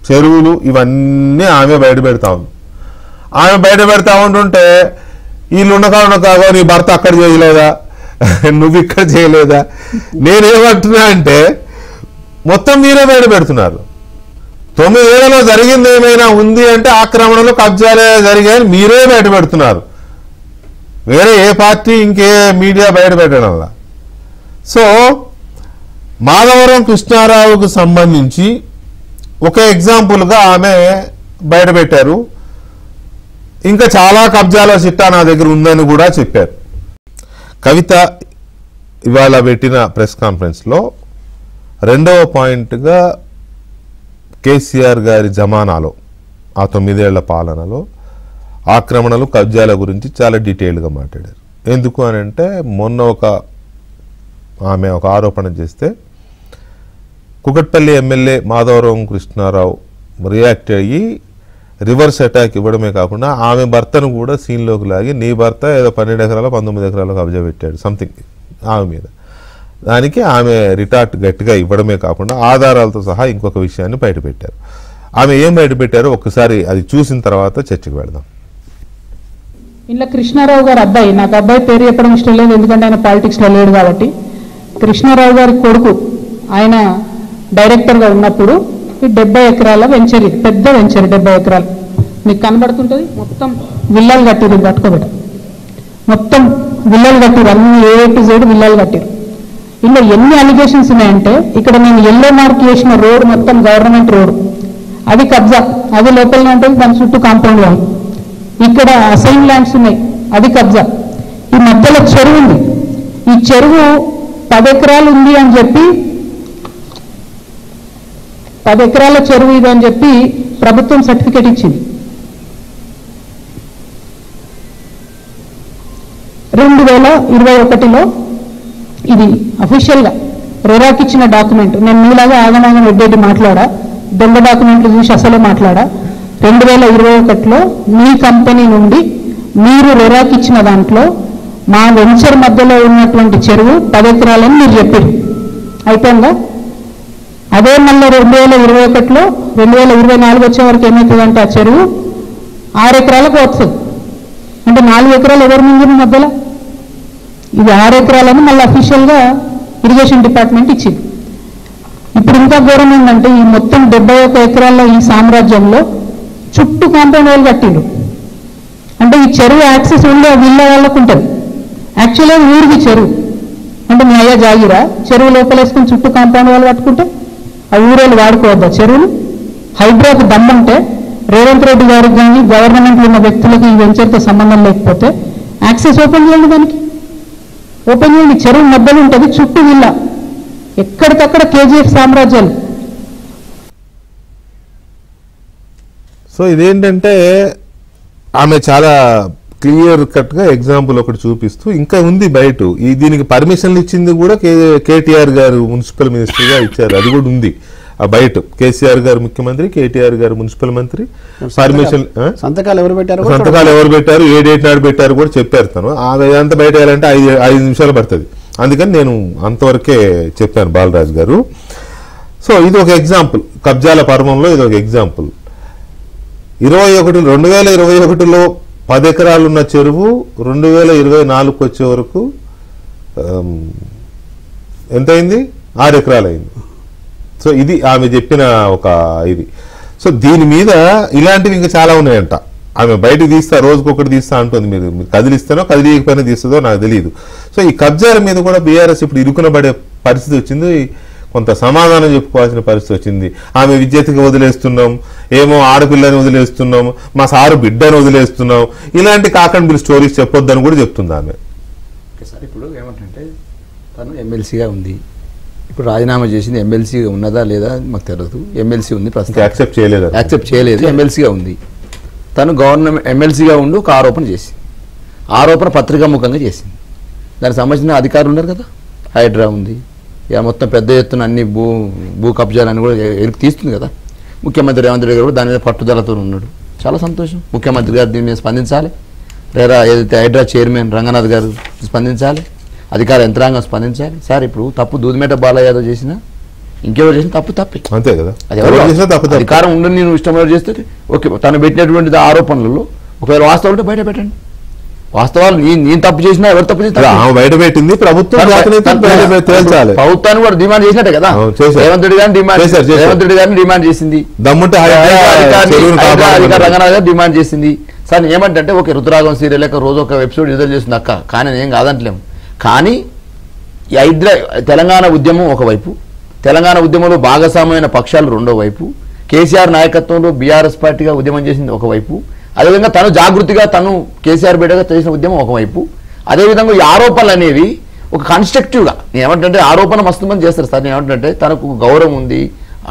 చెరువులు ఇవన్నీ ఆమె బయటపెడతా ఉంది. ఆమె బయటపెడతా ఉంటుంటే వీళ్ళు ఉండగా నీ భర్త అక్కడ చేయలేదా, నువ్వు ఇక్కడ చేయలేదా, నేనేమంటున్నా అంటే మొత్తం మీరే బయటపెడుతున్నారు. 9 ఏళ్లలో జరిగింది ఏమైనా ఉంది అంటే ఆక్రమణలు, కబ్జాలే జరిగాయని మీరే బయటపెడుతున్నారు. వేరే ఏ పార్టీ, ఇంకే మీడియా బయటపెట్టడంలా. సో మాధవరం కృష్ణారావుకు సంబంధించి ఒక ఎగ్జాంపుల్గా ఆమె బయటపెట్టారు. ఇంకా చాలా కబ్జాల చిట్టా నా దగ్గర ఉందని కూడా చెప్పారు. కవిత ఇవాళ పెట్టిన ప్రెస్ కాన్ఫరెన్స్లో రెండవ పాయింట్గా కేసీఆర్ గారి జమానాలో, ఆ 9 ఏళ్ల పాలనలో ఆక్రమణలు, కబ్జాల గురించి చాలా డీటెయిల్గా మాట్లాడారు. ఎందుకు అని అంటే, మొన్న ఆమె ఒక ఆరోపణ చేస్తే కుకట్పల్లి ఎమ్మెల్యే మాధవరం కృష్ణారావు రియాక్ట్ అయ్యి రివర్స్ అటాక్ ఇవ్వడమే కాకుండా ఆమె భర్తను కూడా సీన్లోకి లాగి, నీ భర్త ఏదో 12 ఎకరాలు 19 ఎకరాలు కబ్జా పెట్టాడు సంథింగ్ ఆమె మీద. దానికి ఆమె రిటార్ట్ గట్టిగా ఇవ్వడమే కాకుండా ఆధారాలతో సహా ఇంకొక విషయాన్ని బయటపెట్టారు. ఆమె ఏం బయటపెట్టారో ఒక్కసారి అది చూసిన తర్వాత చర్చకు వెళదాం. ఇలా కృష్ణారావు గారు అబ్బాయి, నాకు అబ్బాయి పేరు చెప్పడం ఇష్టం లేదు ఎందుకంటే ఆయన పాలిటిక్స్లో లేడు కాబట్టి, కృష్ణారావు గారి కొడుకు ఆయన డైరెక్టర్గా ఉన్నప్పుడు ఈ 70 ఎకరాల వెంచర్, ఇది పెద్ద వెంచర్, 70 ఎకరాలు మీకు కనబడుతుంటుంది. మొత్తం విల్లాలు కట్టిరు, కట్టుకోబెట్ట మొత్తం విల్లాలు కట్టిరు, అన్ని A to Z విల్లాలు కట్టిరు. ఇలా ఎన్ని అలిగేషన్స్ ఉన్నాయంటే, ఇక్కడ నేను ఎల్లో మార్క్ చేసిన రోడ్ మొత్తం గవర్నమెంట్ రోడ్, అది కబ్జా, అది లోపలనే ఉంటుంది, దాని చుట్టూ కాంపౌండ్ వాళ్ళు. ఇక్కడ అసైన్ ల్యాండ్స్ ఉన్నాయి, అది కబ్జా. ఈ మధ్యలో చెరువు ఉంది, ఈ చెరువు 10 ఎకరాలు ఉంది అని చెప్పి, 10 ఎకరాల చెరువు ఇది అని చెప్పి ప్రభుత్వం సర్టిఫికేట్ ఇచ్చింది. 2021లో ఇది అఫీషియల్గా రెరాకి ఇచ్చిన డాక్యుమెంట్. నేను మీలాగా ఆగమాగం రెడ్డి మాట్లాడా, దొంగ డాక్యుమెంట్లు చూసి అసలే మాట్లాడా. 2021లో మీ కంపెనీ నుండి మీరు రెరాకి ఇచ్చిన దాంట్లో మా వెంచర్ మధ్యలో ఉన్నటువంటి చెరువు 10 ఎకరాలని మీరు చెప్పారు, అయిపోయిందా? అదే మళ్ళీ 2021లో 2024 వచ్చే వరకు ఏమవుతుందంటే ఆ చెరువు 6 ఎకరాలకు వస్తుంది. అంటే 4 ఎకరాలు ఎవరి ముందు మధ్యలో, ఇది 6 ఎకరాలని మళ్ళీ అఫీషియల్గా ఇరిగేషన్ డిపార్ట్మెంట్ ఇచ్చింది. ఇప్పుడు ఇంకా ఘోరం ఏంటంటే, ఈ మొత్తం 71 ఎకరాల ఈ సామ్రాజ్యంలో చుట్టూ కాంపౌండ్ వాళ్ళు కట్టిండ్రు. అంటే ఈ చెరువు యాక్సెస్ ఉండే వీళ్ళ వాళ్ళకు ఉంటుంది. యాక్చువల్గా ఊరికి చెరువు అంటే మీ అయ్యా జాగిరా, చెరువు లోపలేసుకుని చుట్టూ కాంపౌండ్ వాళ్ళు కట్టుకుంటే ఆ ఊరోళ్ళు వాడుకోవద్దా చెరువులు? హైడ్రాకు దమ్మంటే రేవంత్ రెడ్డి గారికి కానీ గవర్నమెంట్లో ఉన్న వ్యక్తులకి ఈ వెంచర్తో సంబంధం లేకపోతే యాక్సెస్ ఓపెన్ చేయండి, దానికి ఓపెన్ చేయండి. చెరువు మధ్యలో ఉంటుంది, చుట్టూ వీళ్ళ ఎక్కడికక్కడ కేజీఎఫ్ సామ్రాజ్యాలు. సో ఇదేంటంటే ఆమె చాలా క్లియర్ కట్గా ఎగ్జాంపుల్ ఒకటి చూపిస్తూ, ఇంకా ఉంది బయట. దీనికి పర్మిషన్లు ఇచ్చింది కూడా కేటీఆర్ గారు మున్సిపల్ మినిస్టర్గా ఇచ్చారు, అది కూడా ఉంది. బయట కేసీఆర్ గారు ముఖ్యమంత్రి, కేటీఆర్ గారు మున్సిపల్ మంత్రి, పర్మిషన్ సంతకాలు ఎవరు పెట్టారు, ఏ డేట్ నాడు పెట్టారు కూడా చెప్పారు. తను అదంతా బయట వేయాలంటే 5 నిమిషాలు పడుతుంది. అందుకని నేను అంతవరకే చెప్పాను బాలరాజు గారు. సో ఇది ఒక ఎగ్జాంపుల్, కబ్జాల పర్వంలో ఇది ఒక ఎగ్జాంపుల్. 2021లో 10 ఎకరాలు ఉన్న చెరువు 2024 వచ్చే వరకు ఎంతైంది? 6 ఎకరాలు అయింది. సో ఇది ఆమె చెప్పిన ఒక ఇది. సో దీని మీద ఇలాంటివి ఇంకా చాలా ఉన్నాయంట. ఆమె బయటకు తీస్తా, రోజుకొకటి తీస్తా అంటుంది. మీరు కదిలిస్తానో కదిలియకపోయినా తీస్తుందో నాకు తెలియదు. సో ఈ కబ్జాల మీద కూడా బీఆర్ఎస్ ఇప్పుడు ఇరుకునబడే పరిస్థితి వచ్చింది. కొంత సమాధానం చెప్పుకోవాల్సిన పరిస్థితి వచ్చింది. ఆమె విద్యార్థికి వదిలేస్తున్నాం, ఏమో ఆడపిల్లని వదిలేస్తున్నాం, మా సారు బిడ్డను వదిలేస్తున్నాం, ఇలాంటి కాకండి స్టోరీస్ చెప్పొద్దని కూడా చెప్తుంది ఆమె. సార్ ఇప్పుడు ఏమంటే తను ఎమ్మెల్సీగా ఉంది, ఇప్పుడు రాజీనామా చేసింది. ఎమ్మెల్సీగా ఉన్నదా లేదా మాకు తెలియదు. ఎమ్మెల్సీ ఉంది, ప్రస్తుతం యాక్సెప్ట్ చేయలేదు. ఎమ్మెల్సీగా ఉంది. తను గవర్నమెంట్ ఎమ్మెల్సీగా ఉండి ఒక ఆరోపణ చేసింది. ఆరోపణ పత్రికాముఖంగా చేసింది. దానికి సంబంధించిన అధికారులు ఉన్నారు కదా, హైడ్రా ఉంది, ఇక మొత్తం పెద్ద ఎత్తున అన్ని భూ కబ్జాలని కూడా ఎరుకు తీస్తుంది కదా. ముఖ్యమంత్రి రేవంత్ రెడ్డి గారు కూడా దాని మీద పట్టుదలతో ఉన్నాడు. చాలా సంతోషం. ముఖ్యమంత్రి గారు దీని మీద స్పందించాలి. లేదా ఏదైతే హైడ్రా చైర్మన్ రంగనాథ్ గారు స్పందించాలి, అధికార యంత్రాంగం స్పందించాలి. సార్ ఇప్పుడు తప్పు దూదిమేట బాలయ్య యాదవ్ చేసినా ఇంకెవరు చేసిన తప్పే, అంతే కదా. అది అధికారం ఉండని నేను ఇష్టం ఎవరు చేస్తే ఓకే. తను పెట్టినటువంటి ఆరోపణలలో ఒకవేళ వాస్తవాలు ఉంటే బయట పెట్టండి. వాస్తవాలు నేను తప్పు చేసినా ఎవరు తప్పు చేసినా బయట పెట్టింది ప్రభుత్వాన్ని కూడా డిమాండ్ చేసినట్టే కదా. రేవంత్ రెడ్డి గారిని డిమాండ్ చేసింది, రంగనాథ్ గారు డిమాండ్ చేసింది. సార్ ఏమంటే ఓకే, రుతురాగం సీరియల్ లెక్క రోజు ఒక ఎపిసోడ్ విడుదల చేస్తుంది అక్క, కానీ నేను కాదంటలేము. కానీ తెలంగాణ ఉద్యమం ఒకవైపు, తెలంగాణ ఉద్యమంలో భాగస్వామ్యమైన పక్షాలు రెండో వైపు, కేసీఆర్ నాయకత్వంలో బీఆర్ఎస్ పార్టీగా ఉద్యమం చేసింది ఒకవైపు, అదేవిధంగా తను జాగృతిగా తను కేసీఆర్ బిడ్డగా చేసిన ఉద్యమం ఒకవైపు, అదేవిధంగా ఈ ఆరోపణలు అనేవి ఒక కన్స్ట్రక్టివ్గా ఏమంటే ఆరోపణ మస్తు మంది చేస్తారు సార్. నేను ఏమంటే తనకు గౌరవం ఉంది,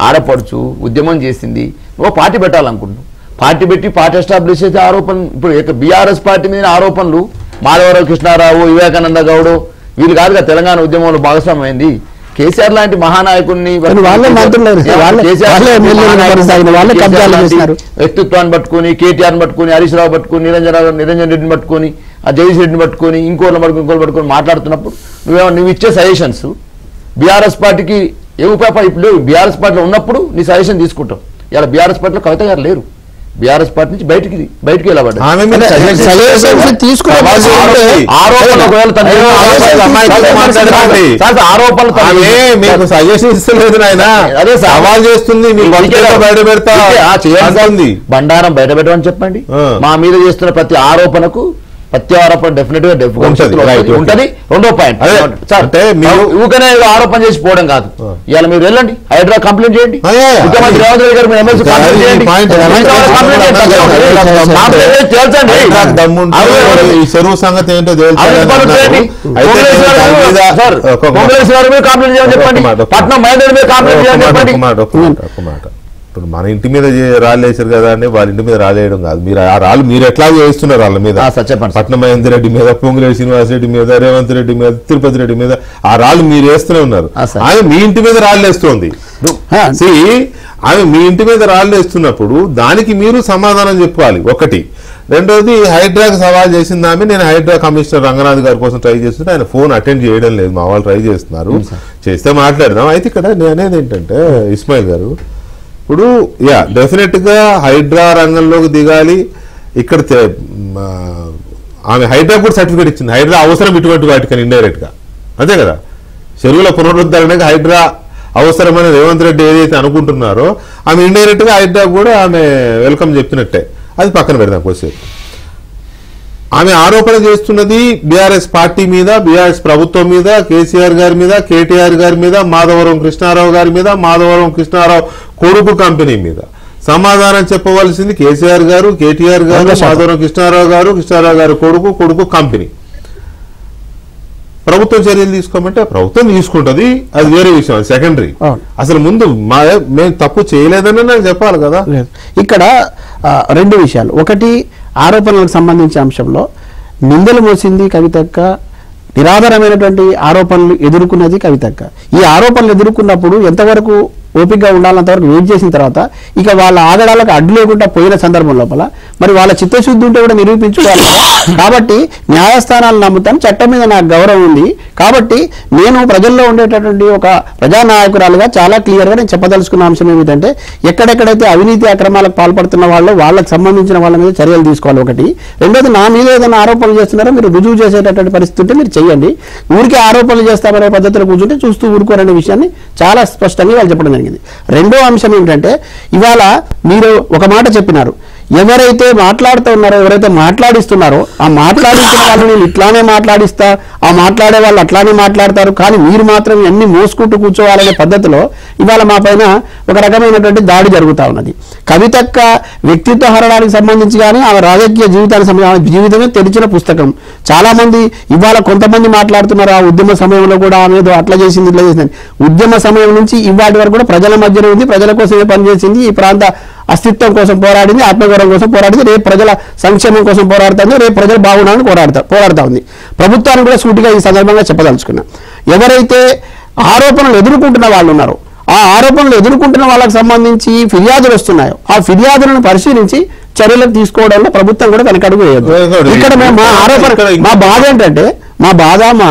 ఆడపడుచు, ఉద్యమం చేసింది, నువ్వు పార్టీ పెట్టాలనుకుంటున్నావు, పార్టీ పెట్టి పార్టీ ఎస్టాబ్లిష్ చేసే ఆరోపణలు. ఇప్పుడు బీఆర్ఎస్ పార్టీ మీద ఆరోపణలు మాధవరావు కృష్ణారావు, వివేకానంద గౌడ్ వీళ్ళు కాదుగా తెలంగాణ ఉద్యమంలో భాగస్వామ్యం అయింది. కేసీఆర్ లాంటి మహానాయకుడిని వ్యక్తిత్వాన్ని పట్టుకుని, కేటీఆర్ని పట్టుకుని, హరీష్ రావు పట్టుకుని, నిరంజన్ రెడ్డిని పట్టుకుని, ఆ జగదీష్ రెడ్డిని పట్టుకుని, ఇంకోళ్ళు పట్టుకుని మాట్లాడుతున్నప్పుడు నువ్వు ఇచ్చే సజెషన్స్ బీఆర్ఎస్ పార్టీకి ఏ ఉపయోగ ఇప్పుడు బీఆర్ఎస్ పార్టీలో ఉన్నప్పుడు నీ సజెషన్ తీసుకుంటావు. ఇలా బీఆర్ఎస్ పార్టీలో కవిత గారు లేరు, బీఆర్ఎస్ పార్టీ నుంచి బయటికి వెళ్ళబడ్డారు. బండారం బయట పెట్టమని చెప్పండి. మా మీద చేస్తున్న ప్రతి ఆరోపణకు ప్రత్యారోపణ డెఫినెట్ గా ఉంటది. రెండో పాయింట్ అంటే ఊకనే ఆరోపణ చేసి పోవడం కాదు. ఇవాళ మీరు వెళ్ళండి, హైడ్రా కంప్లైంట్ చేయండి, ముఖ్యమంత్రి రేవంత్ రెడ్డి గారు ఎమ్మెల్సీ కంప్లైంట్ చేయండి, చెరువు సంగతి ఏంటో కంప్లైంట్ చేయమని చెప్పండి, పట్నం మహేందర్ మీద కంప్లైంట్ చేయమని చెప్పండి. ఇప్పుడు మన ఇంటి మీద రాళ్ళు వేసారు కదా అని వాళ్ళ ఇంటి మీద రాలేయడం కాదు. మీరు ఆ రాళ్ళు మీరు ఎట్లా వేస్తున్నారు వాళ్ళ మీద, పట్నం మహేందర్ రెడ్డి మీద, పొంగులేటి శ్రీనివాస్ రెడ్డి మీద, రేవంత్ రెడ్డి మీద, తిరుపతి రెడ్డి మీద ఆ రాళ్ళు మీరు వేస్తూనే ఉన్నారు. ఆమె మీ ఇంటి మీద రాళ్ళు వేస్తోంది. ఆమె మీ ఇంటి మీద రాళ్ళు వేస్తున్నప్పుడు దానికి మీరు సమాధానం చెప్పుకోవాలి. ఒకటి. రెండోది, హైడ్రాకి సవాల్ చేసింది ఆమె. నేను హైడ్రా కమిషనర్ రంగనాథ్ గారి కోసం ట్రై చేస్తుంటే ఆయన ఫోన్ అటెండ్ చేయడం లేదు. మా వాళ్ళు ట్రై చేస్తున్నారు, చేస్తే మాట్లాడదాం. అయితే ఇక్కడ నేను అనేది ఏంటంటే ఇస్మాయిల్ గారు, ఇప్పుడు డెఫినెట్ గా హైడ్రా రంగంలోకి దిగాలి. ఇక్కడ ఆమె హైడ్రా కూడా సర్టిఫికేట్ ఇచ్చింది. హైడ్రా అవసరం ఇటువంటి వాటికని ఇండైరెక్ట్ గా, అంతే కదా. చెరువుల పునరుద్ధరణకి హైడ్రా అవసరమని రేవంత్ రెడ్డి ఏదైతే అనుకుంటున్నారో ఆమె ఇండైరెక్ట్ గా హైడ్రా కూడా ఆమె వెల్కమ్ చెప్పినట్టే. అది పక్కన పెడదాం కొద్దిసేపు. ఆమె ఆరోపణ చేస్తున్నది బీఆర్ఎస్ పార్టీ మీద, బీఆర్ఎస్ ప్రభుత్వం మీద, కేసీఆర్ గారి మీద, కేటీఆర్ గారి మీద, మాధవరం కృష్ణారావు గారి మీద, మాధవరం కృష్ణారావు కొడుకు కంపెనీ మీద. సమాధానం చెప్పవలసింది కేసీఆర్ గారు, కేటీఆర్ గారు, మాధవరం కృష్ణారావు గారు, కృష్ణారావు గారు కొడుకు కంపెనీ. ప్రభుత్వం చర్యలు తీసుకోమంటే ప్రభుత్వం తీసుకుంటది, అది వేరే విషయం, సెకండరీ. అసలు ముందు మేము తప్పు చేయలేదని నాకు చెప్పాలి కదా. ఇక్కడ రెండు విషయాలు. ఒకటి, ఆరోపణలకు సంబంధించిన అంశంలో నిందలు మోసింది కవితక్క, నిరాధారమైనటువంటి ఆరోపణలు ఎదుర్కొన్నది కవితక్క. ఈ ఆరోపణలు ఎదుర్కొన్నప్పుడు ఎంతవరకు ఓపికగా ఉండాలంత వరకు వెయిట్ చేసిన తర్వాత ఇక వాళ్ళ ఆగడాలకు అడ్డు లేకుండా పోయిన సందర్భం లోపల మరి వాళ్ళ చిత్తశుద్ధి ఉంటే కూడా నిరూపించుకోవాలి. కాబట్టి న్యాయస్థానాలు నమ్ముతాను, చట్టం మీద నాకు గౌరవం ఉంది. కాబట్టి నేను ప్రజల్లో ఉండేటటువంటి ఒక ప్రజానాయకురాలుగా చాలా క్లియర్గా నేను చెప్పదలుచుకున్న అంశం ఏమిటంటే ఎక్కడెక్కడైతే అవినీతి అక్రమాలకు పాల్పడుతున్న వాళ్ళు వాళ్ళకి సంబంధించిన వాళ్ళ మీద చర్యలు తీసుకోవాలి. ఒకటి. రెండోది, నా మీద ఏదైనా ఆరోపణలు చేస్తున్నారో మీరు రుజువు చేసేటటువంటి పరిస్థితి ఉంటే మీరు చేయండి. ఊరికే ఆరోపణలు చేస్తామనే పద్ధతిలో కూర్చుంటే చూస్తూ ఊరుకోరనే విషయాన్ని చాలా స్పష్టంగా వాళ్ళు చెప్పడం జరిగింది. రెండో అంశం ఏమిటంటే ఇవాళ మీరు ఒక మాట చెప్పినారు, ఎవరైతే మాట్లాడుతూ ఉన్నారో ఎవరైతే మాట్లాడిస్తున్నారో ఆ మాట్లాడించిన వాళ్ళు నేను ఇట్లానే మాట్లాడిస్తా, ఆ మాట్లాడే వాళ్ళు అట్లానే మాట్లాడతారు, కానీ మీరు మాత్రం అన్ని మోసుకుంటూ కూర్చోవాలనే పద్ధతిలో ఇవాళ మా పైన ఒక రకమైనటువంటి దాడి జరుగుతూ ఉన్నది. కవితక్క వ్యక్తిత్వ హరణానికి సంబంధించి కానీ ఆమె రాజకీయ జీవితమే తెరిచిన పుస్తకం. చాలా మంది ఇవాళ కొంతమంది మాట్లాడుతున్నారు ఆ ఉద్యమ సమయంలో కూడా ఆమె ఏదో అట్లా చేసింది ఇట్లా చేసింది. ఉద్యమ సమయం నుంచి ఇవాటి వరకు కూడా ప్రజల మధ్యలో ఉంది, ప్రజల కోసమే పనిచేసింది, ఈ ప్రాంత అస్తిత్వం కోసం పోరాడింది, ఆత్మగౌరవం కోసం పోరాడింది, రేపు ప్రజల సంక్షేమం కోసం పోరాడుతుంది, రేపు ప్రజలు బాగుండాలని పోరాడుతూ ఉంది. ప్రభుత్వాన్ని కూడా సూటిగా ఈ సందర్భంగా చెప్పదలుచుకున్నా, ఎవరైతే ఆరోపణలు ఎదుర్కొంటున్న వాళ్ళు ఉన్నారో ఆ ఆరోపణలు ఎదుర్కొంటున్న వాళ్ళకి సంబంధించి ఫిర్యాదులు వస్తున్నాయో ఆ ఫిర్యాదులను పరిశీలించి చర్యలు తీసుకోవడంలో ప్రభుత్వం కూడా వెనకడుగు వేయదు. ఇక్కడ మా ఆరోపణ, మా బాధ ఏంటంటే, మా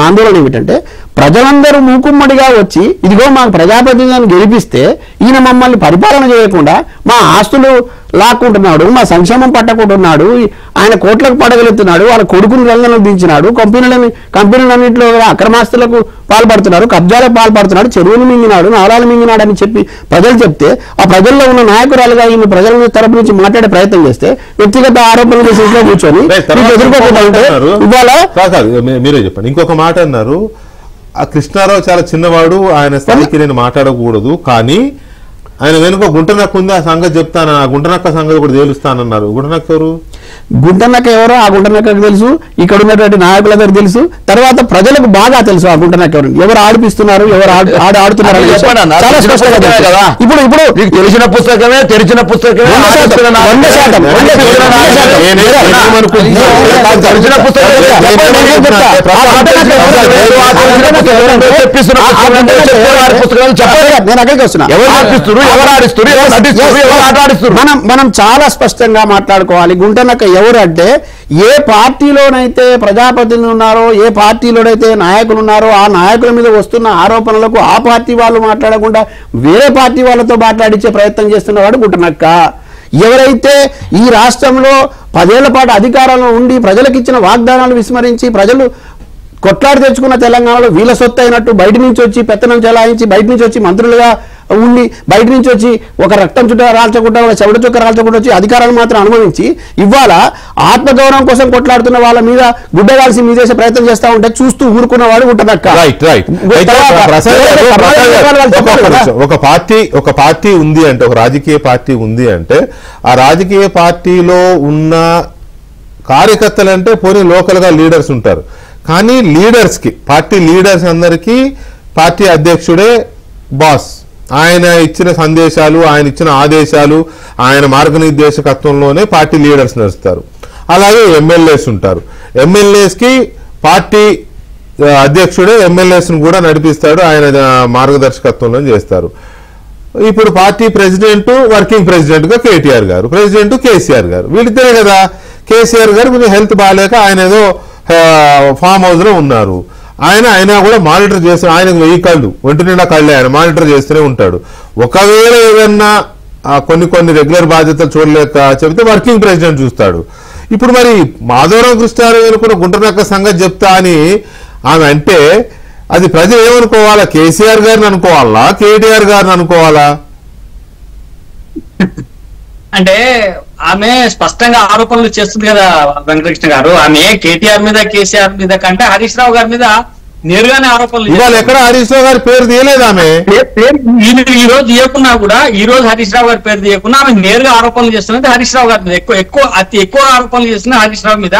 ఆందోళన ఏమిటంటే ప్రజలందరూ మూకుమ్మడిగా వచ్చి ఇదిగో మాకు ప్రజాప్రతినిధులను గెలిపిస్తే ఈయన మమ్మల్ని పరిపాలన చేయకుండా మా ఆస్తులు లాక్కుంటున్నాడు, మా సంక్షేమం పట్టకుంటున్నాడు, ఆయన కోట్లకు పడగలుగుతున్నాడు, వాళ్ళ కొడుకుని రంగంలో దించినాడు, కంపెనీలన్నింటిలో అక్రమాస్తులకు పాల్పడుతున్నారు, కబ్జాలకు పాల్పడుతున్నాడు, చెరువులు మింగినాడు, నాలాలు మింగినాడు అని చెప్పి ప్రజలు చెప్తే ఆ ప్రజల్లో ఉన్న నాయకురాలుగా ఈమె ప్రజల తరపు నుంచి మాట్లాడే ప్రయత్నం చేస్తే వ్యక్తిగత ఆరోపణలు చేసి ఇంట్లో కూర్చొని ఎదుర్కోకుండా ఉంటే ఇవాళ మీరే చెప్పండి. ఇంకొక మాట అన్నారు, ఆ కృష్ణారావు చాలా చిన్నవాడు, ఆయన స్థాయికి నేను మాట్లాడకూడదు, కానీ ఆయన వెనుక గుంటనక్క ఉంది, ఆ సంగతి చెప్తాను, ఆ గుంటనక్క సంగతి కూడా తేలుస్తానన్నారు. గుంటనక్క ఎవరు? గుంటనక్క ఎవరో ఆ గుంటనక్కకు తెలుసు, ఇక్కడ ఉన్నటువంటి నాయకులందరూ తెలుసు, తర్వాత ప్రజలకు బాగా తెలుసు ఆ గుంటనక్క ఎవరు ఆడిపిస్తున్నారు, ఎవరు ఆడుతున్నారు. ఇప్పుడు తెలిసిన పుస్తకమే, తెరిచిన పుస్తకమే, నేను అక్కడికి వస్తున్నా. మనం చాలా స్పష్టంగా మాట్లాడుకోవాలి. గుంటనక్క ఎవరు అంటే ఏ పార్టీలోనైతే ప్రజాప్రతినిధులు ఉన్నారో, ఏ పార్టీలోనైతే నాయకులు ఉన్నారో ఆ నాయకుల మీద వస్తున్న ఆరోపణలకు ఆ పార్టీ వాళ్ళు మాట్లాడకుండా వేరే పార్టీ వాళ్ళతో మాట్లాడించే ప్రయత్నం చేస్తున్నవాడు గుంటనక్క. ఎవరైతే ఈ రాష్ట్రంలో 10 ఏళ్ల పాటు అధికారంలో ఉండి ప్రజలకు ఇచ్చిన వాగ్దానాలు విస్మరించి ప్రజలు కొట్లాడి తెచ్చుకున్న తెలంగాణలో వీళ్ళ సొత్తు అయినట్టు బయట నుంచి వచ్చి పెత్తనం చెలాయించి బయట నుంచి వచ్చి మంత్రులుగా ఉండి బయట నుంచి వచ్చి ఒక రక్తం చుట్ట రాల్చకుండా ఒక చెవిడ చుక్క రాల్చకుండా వచ్చి అధికారాలు మాత్రం అనుభవించి ఇవాళ ఆత్మగౌరవం కోసం కొట్లాడుతున్న వాళ్ళ మీద గుడ్డగాల్సి మీదేసే ప్రయత్నం చేస్తా ఉంటే చూస్తూ ఊరుకున్నవాడు ఉంటదక్క. ఒక పార్టీ ఉంది అంటే, ఒక రాజకీయ పార్టీ ఉంది అంటే ఆ రాజకీయ పార్టీలో ఉన్న కార్యకర్తలు అంటే పోనీ లోకల్ గా లీడర్స్ ఉంటారు, కానీ లీడర్స్ కి, పార్టీ లీడర్స్ అందరికీ పార్టీ అధ్యక్షుడే బాస్. ఆయన ఇచ్చిన సందేశాలు, ఆయన ఇచ్చిన ఆదేశాలు, ఆయన మార్గనిర్దేశకత్వంలోనే పార్టీ లీడర్స్ నడుస్తారు. అలాగే ఎమ్మెల్యేస్ ఉంటారు, ఎమ్మెల్యేస్ కి పార్టీ అధ్యక్షుడే ఎమ్మెల్యేస్ ను కూడా నడిపిస్తాడు, ఆయన మార్గదర్శకత్వంలో చేస్తారు. ఇప్పుడు పార్టీ ప్రెసిడెంట్, వర్కింగ్ ప్రెసిడెంట్ గా కేటీఆర్ గారు, ప్రెసిడెంట్ కేసీఆర్ గారు, వీళ్ళిద్దరే కదా. కేసీఆర్ గారు కొంచెం హెల్త్ బాగాలేక ఆయన ఏదో ఫామ్ హౌస్ లో ఉన్నారు, ఆయన కూడా మానిటర్ చేస్తారు. ఆయనకు 1000 కళ్ళు, ఒంటి నిండా కళ్ళే, ఆయన మానిటర్ చేస్తూనే ఉంటాడు. ఒకవేళ ఏదన్నా కొన్ని రెగ్యులర్ బాధ్యతలు చూడలేక చెబితే వర్కింగ్ ప్రెసిడెంట్ చూస్తాడు. ఇప్పుడు మరి మాధవరావు కృష్ణారావు అనుకున్న గుంటనక్క సంగతి చెప్తా అని ఆమె అంటే అది ప్రజలు ఏమనుకోవాలా? కేసీఆర్ గారిని అనుకోవాలా, కేటీఆర్ గారిని అనుకోవాలా? అంటే ఆమె స్పష్టంగా ఆరోపణలు చేస్తుంది కదా వెంకటకృష్ణ గారు. ఆమె కేటీఆర్ మీద, కేసీఆర్ మీద కంటే హరీష్ రావు గారి మీద నేరుగానే ఆరోపణలు. ఇవాళ ఎక్కడ హరీష్ రావు గారి పేరు తీయలేదు ఆమె. ఈ రోజు తీయకున్నా కూడా, ఈ రోజు హరీష్ రావు గారి పేరు తీయకున్నా ఆమె నేరుగా ఆరోపణలు చేస్తున్నది హరీష్ రావు గారి మీద. అతి ఎక్కువ ఆరోపణలు చేస్తున్న హరీష్ రావు మీద.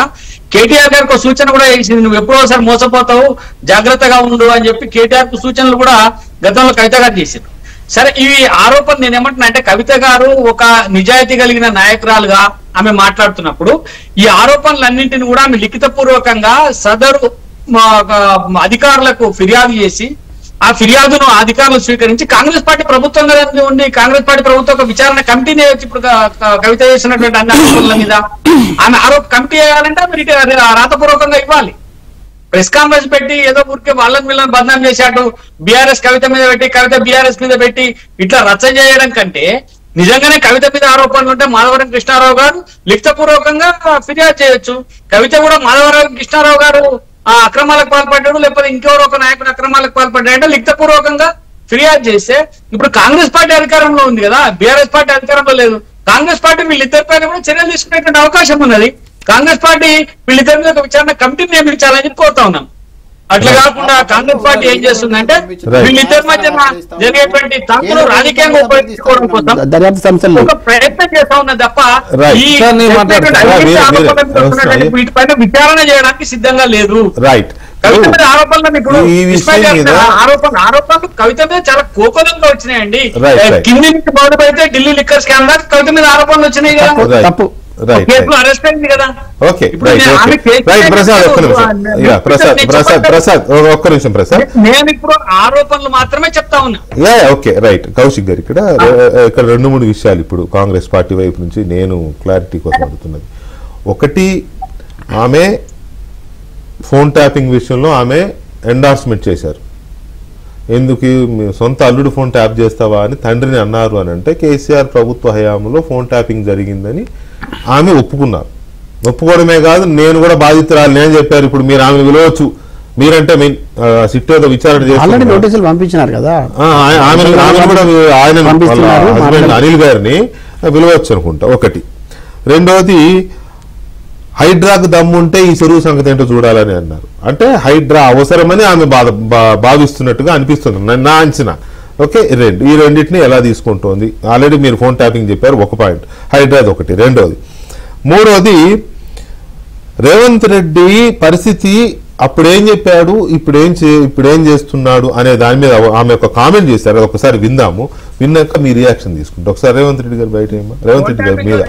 కేటీఆర్ గారికి ఒక సూచన కూడా చేసింది, నువ్వు ఎప్పుడోసారి మోసపోతావు, జాగ్రత్తగా ఉండు అని చెప్పి కేటీఆర్ కు సూచనలు కూడా గతంలో కవిత గారు చేశారు. సరే, ఈ ఆరోపణ నేనేమంటున్నా అంటే, కవిత గారు ఒక నిజాయితీ కలిగిన నాయకురాలుగా ఆమె మాట్లాడుతున్నప్పుడు ఈ ఆరోపణలన్నింటినీ కూడా ఆమె లిఖితపూర్వకంగా సదరు అధికారులకు ఫిర్యాదు చేసి ఆ ఫిర్యాదును అధికారులు స్వీకరించి కాంగ్రెస్ పార్టీ ప్రభుత్వంగా ఉండి కాంగ్రెస్ పార్టీ ప్రభుత్వం ఒక విచారణ కమిటీని ఇప్పుడు కవిత చేసినటువంటి అన్ని ఆరోపణల మీద ఆమె కమిటీ వేయాలంటే మీరు రాతపూర్వకంగా ఇవ్వాలి. ప్రెస్ కాన్ఫరెన్స్ పెట్టి ఏదో ఊరికే వాళ్ళని వీళ్ళని బదనాం చేశాడు, బీఆర్ఎస్ కవిత మీద పెట్టి కవిత బీఆర్ఎస్ మీద పెట్టి ఇట్లా రచ్చ చేయడం కంటే నిజంగానే కవిత మీద ఆరోపణలు ఉంటే మాధవరం కృష్ణారావు గారు లిఖితపూర్వకంగా ఫిర్యాదు చేయొచ్చు. కవిత కూడా మాధవరం కృష్ణారావు గారు ఆ అక్రమాలకు పాల్పడ్డాడు లేకపోతే ఇంకెవరో ఒక నాయకుడు అక్రమాలకు పాల్పడ్డాడంటే లిఖితపూర్వకంగా ఫిర్యాదు చేస్తే ఇప్పుడు కాంగ్రెస్ పార్టీ అధికారంలో ఉంది కదా, బీఆర్ఎస్ పార్టీ అధికారంలో లేదు. కాంగ్రెస్ పార్టీ వీళ్ళిద్దరిపైన కూడా చర్యలు తీసుకునేటువంటి అవకాశం ఉన్నది. కాంగ్రెస్ పార్టీ వీళ్ళిద్దరి మీద ఒక విచారణ కమిటీని నియమించాలని చెప్పి కోరుతా ఉన్నాం. అట్లా కాకుండా కాంగ్రెస్ పార్టీ ఏం చేస్తుందంటే వీళ్ళిద్దరి మధ్య జరిగేటువంటి తంతులు రాజకీయంగా ఉపయోగించుకోవడం కోసం ఒక ప్రయత్నం చేస్తా ఉన్నది తప్ప ఈ వీటిపైన విచారణ చేయడానికి సిద్ధంగా లేదు. కవిత మీద ఆరోపణలు ఇప్పుడు ఆరోపణలు కవిత మీద చాలా కోకోలంగా వచ్చినాయండి. కింది నుంచి మొదలు పెడితే ఢిల్లీ లిక్కర్ స్కామ్ దాకా కవిత మీద ఆరోపణలు వచ్చినాయి కదా, తప్పు అరెస్ట్ అయింది కదా. నేను ఇప్పుడు ఆరోపణలు మాత్రమే చెప్తా ఉన్నా. Okay right. కౌశిక్ గారు ఇక్కడ 2-3 విషయాలు ఇప్పుడు కాంగ్రెస్ పార్టీ వైపు నుంచి నేను క్లారిటీ కోసం అడుగుతున్నది. ఒకటి, ఆమె ఫోన్ ట్యాపింగ్ విషయంలో ఆమె ఎండార్స్మెంట్ చేశారు. ఎందుకు సొంత అల్లుడు ఫోన్ ట్యాప్ చేస్తావా అని తండ్రిని అన్నారు అని అంటే కేసీఆర్ ప్రభుత్వ హయాంలో ఫోన్ ట్యాపింగ్ జరిగిందని ఆమె ఒప్పుకున్నారు. ఒప్పుకోవడమే కాదు, నేను కూడా బాధితురాలు నేను చెప్పారు. ఇప్పుడు మీరు ఆమె విలువచ్చు, మీరంటే సిట్ ఏదో విచారణ చేసి నోటీసులు పంపించినారు కదా, ఆమె కూడా ఆయన హస్బెండ్ అనిల్ గారిని విలువచ్చు అనుకుంటా. ఒకటి. రెండవది, హైడ్రాకు దమ్ముంటే ఈ చెరువు సంగతి ఏంటో చూడాలని అన్నారు. అంటే హైడ్రా అవసరమని ఆమె భావిస్తున్నట్టుగా అనిపిస్తుంది నా అంచనా. ఓకే, ఈ రెండింటిని ఎలా తీసుకుంటోంది? ఆల్రెడీ మీరు ఫోన్ ట్యాపింగ్ చెప్పారు, ఒక పాయింట్. హైడ్రాది ఒకటి. రెండోది. మూడోది, రేవంత్ రెడ్డి పరిస్థితి అప్పుడేం చెప్పాడు, ఇప్పుడేం చేస్తున్నాడు అనే దాని మీద ఆమె ఒక కామెంట్ చేశారు. అది ఒకసారి విందాము, విన్నాక మీ రియాక్షన్ తీసుకుంటాం. ఒకసారి రేవంత్ రెడ్డి గారు బయట రేవంత్ రెడ్డి గారి మీద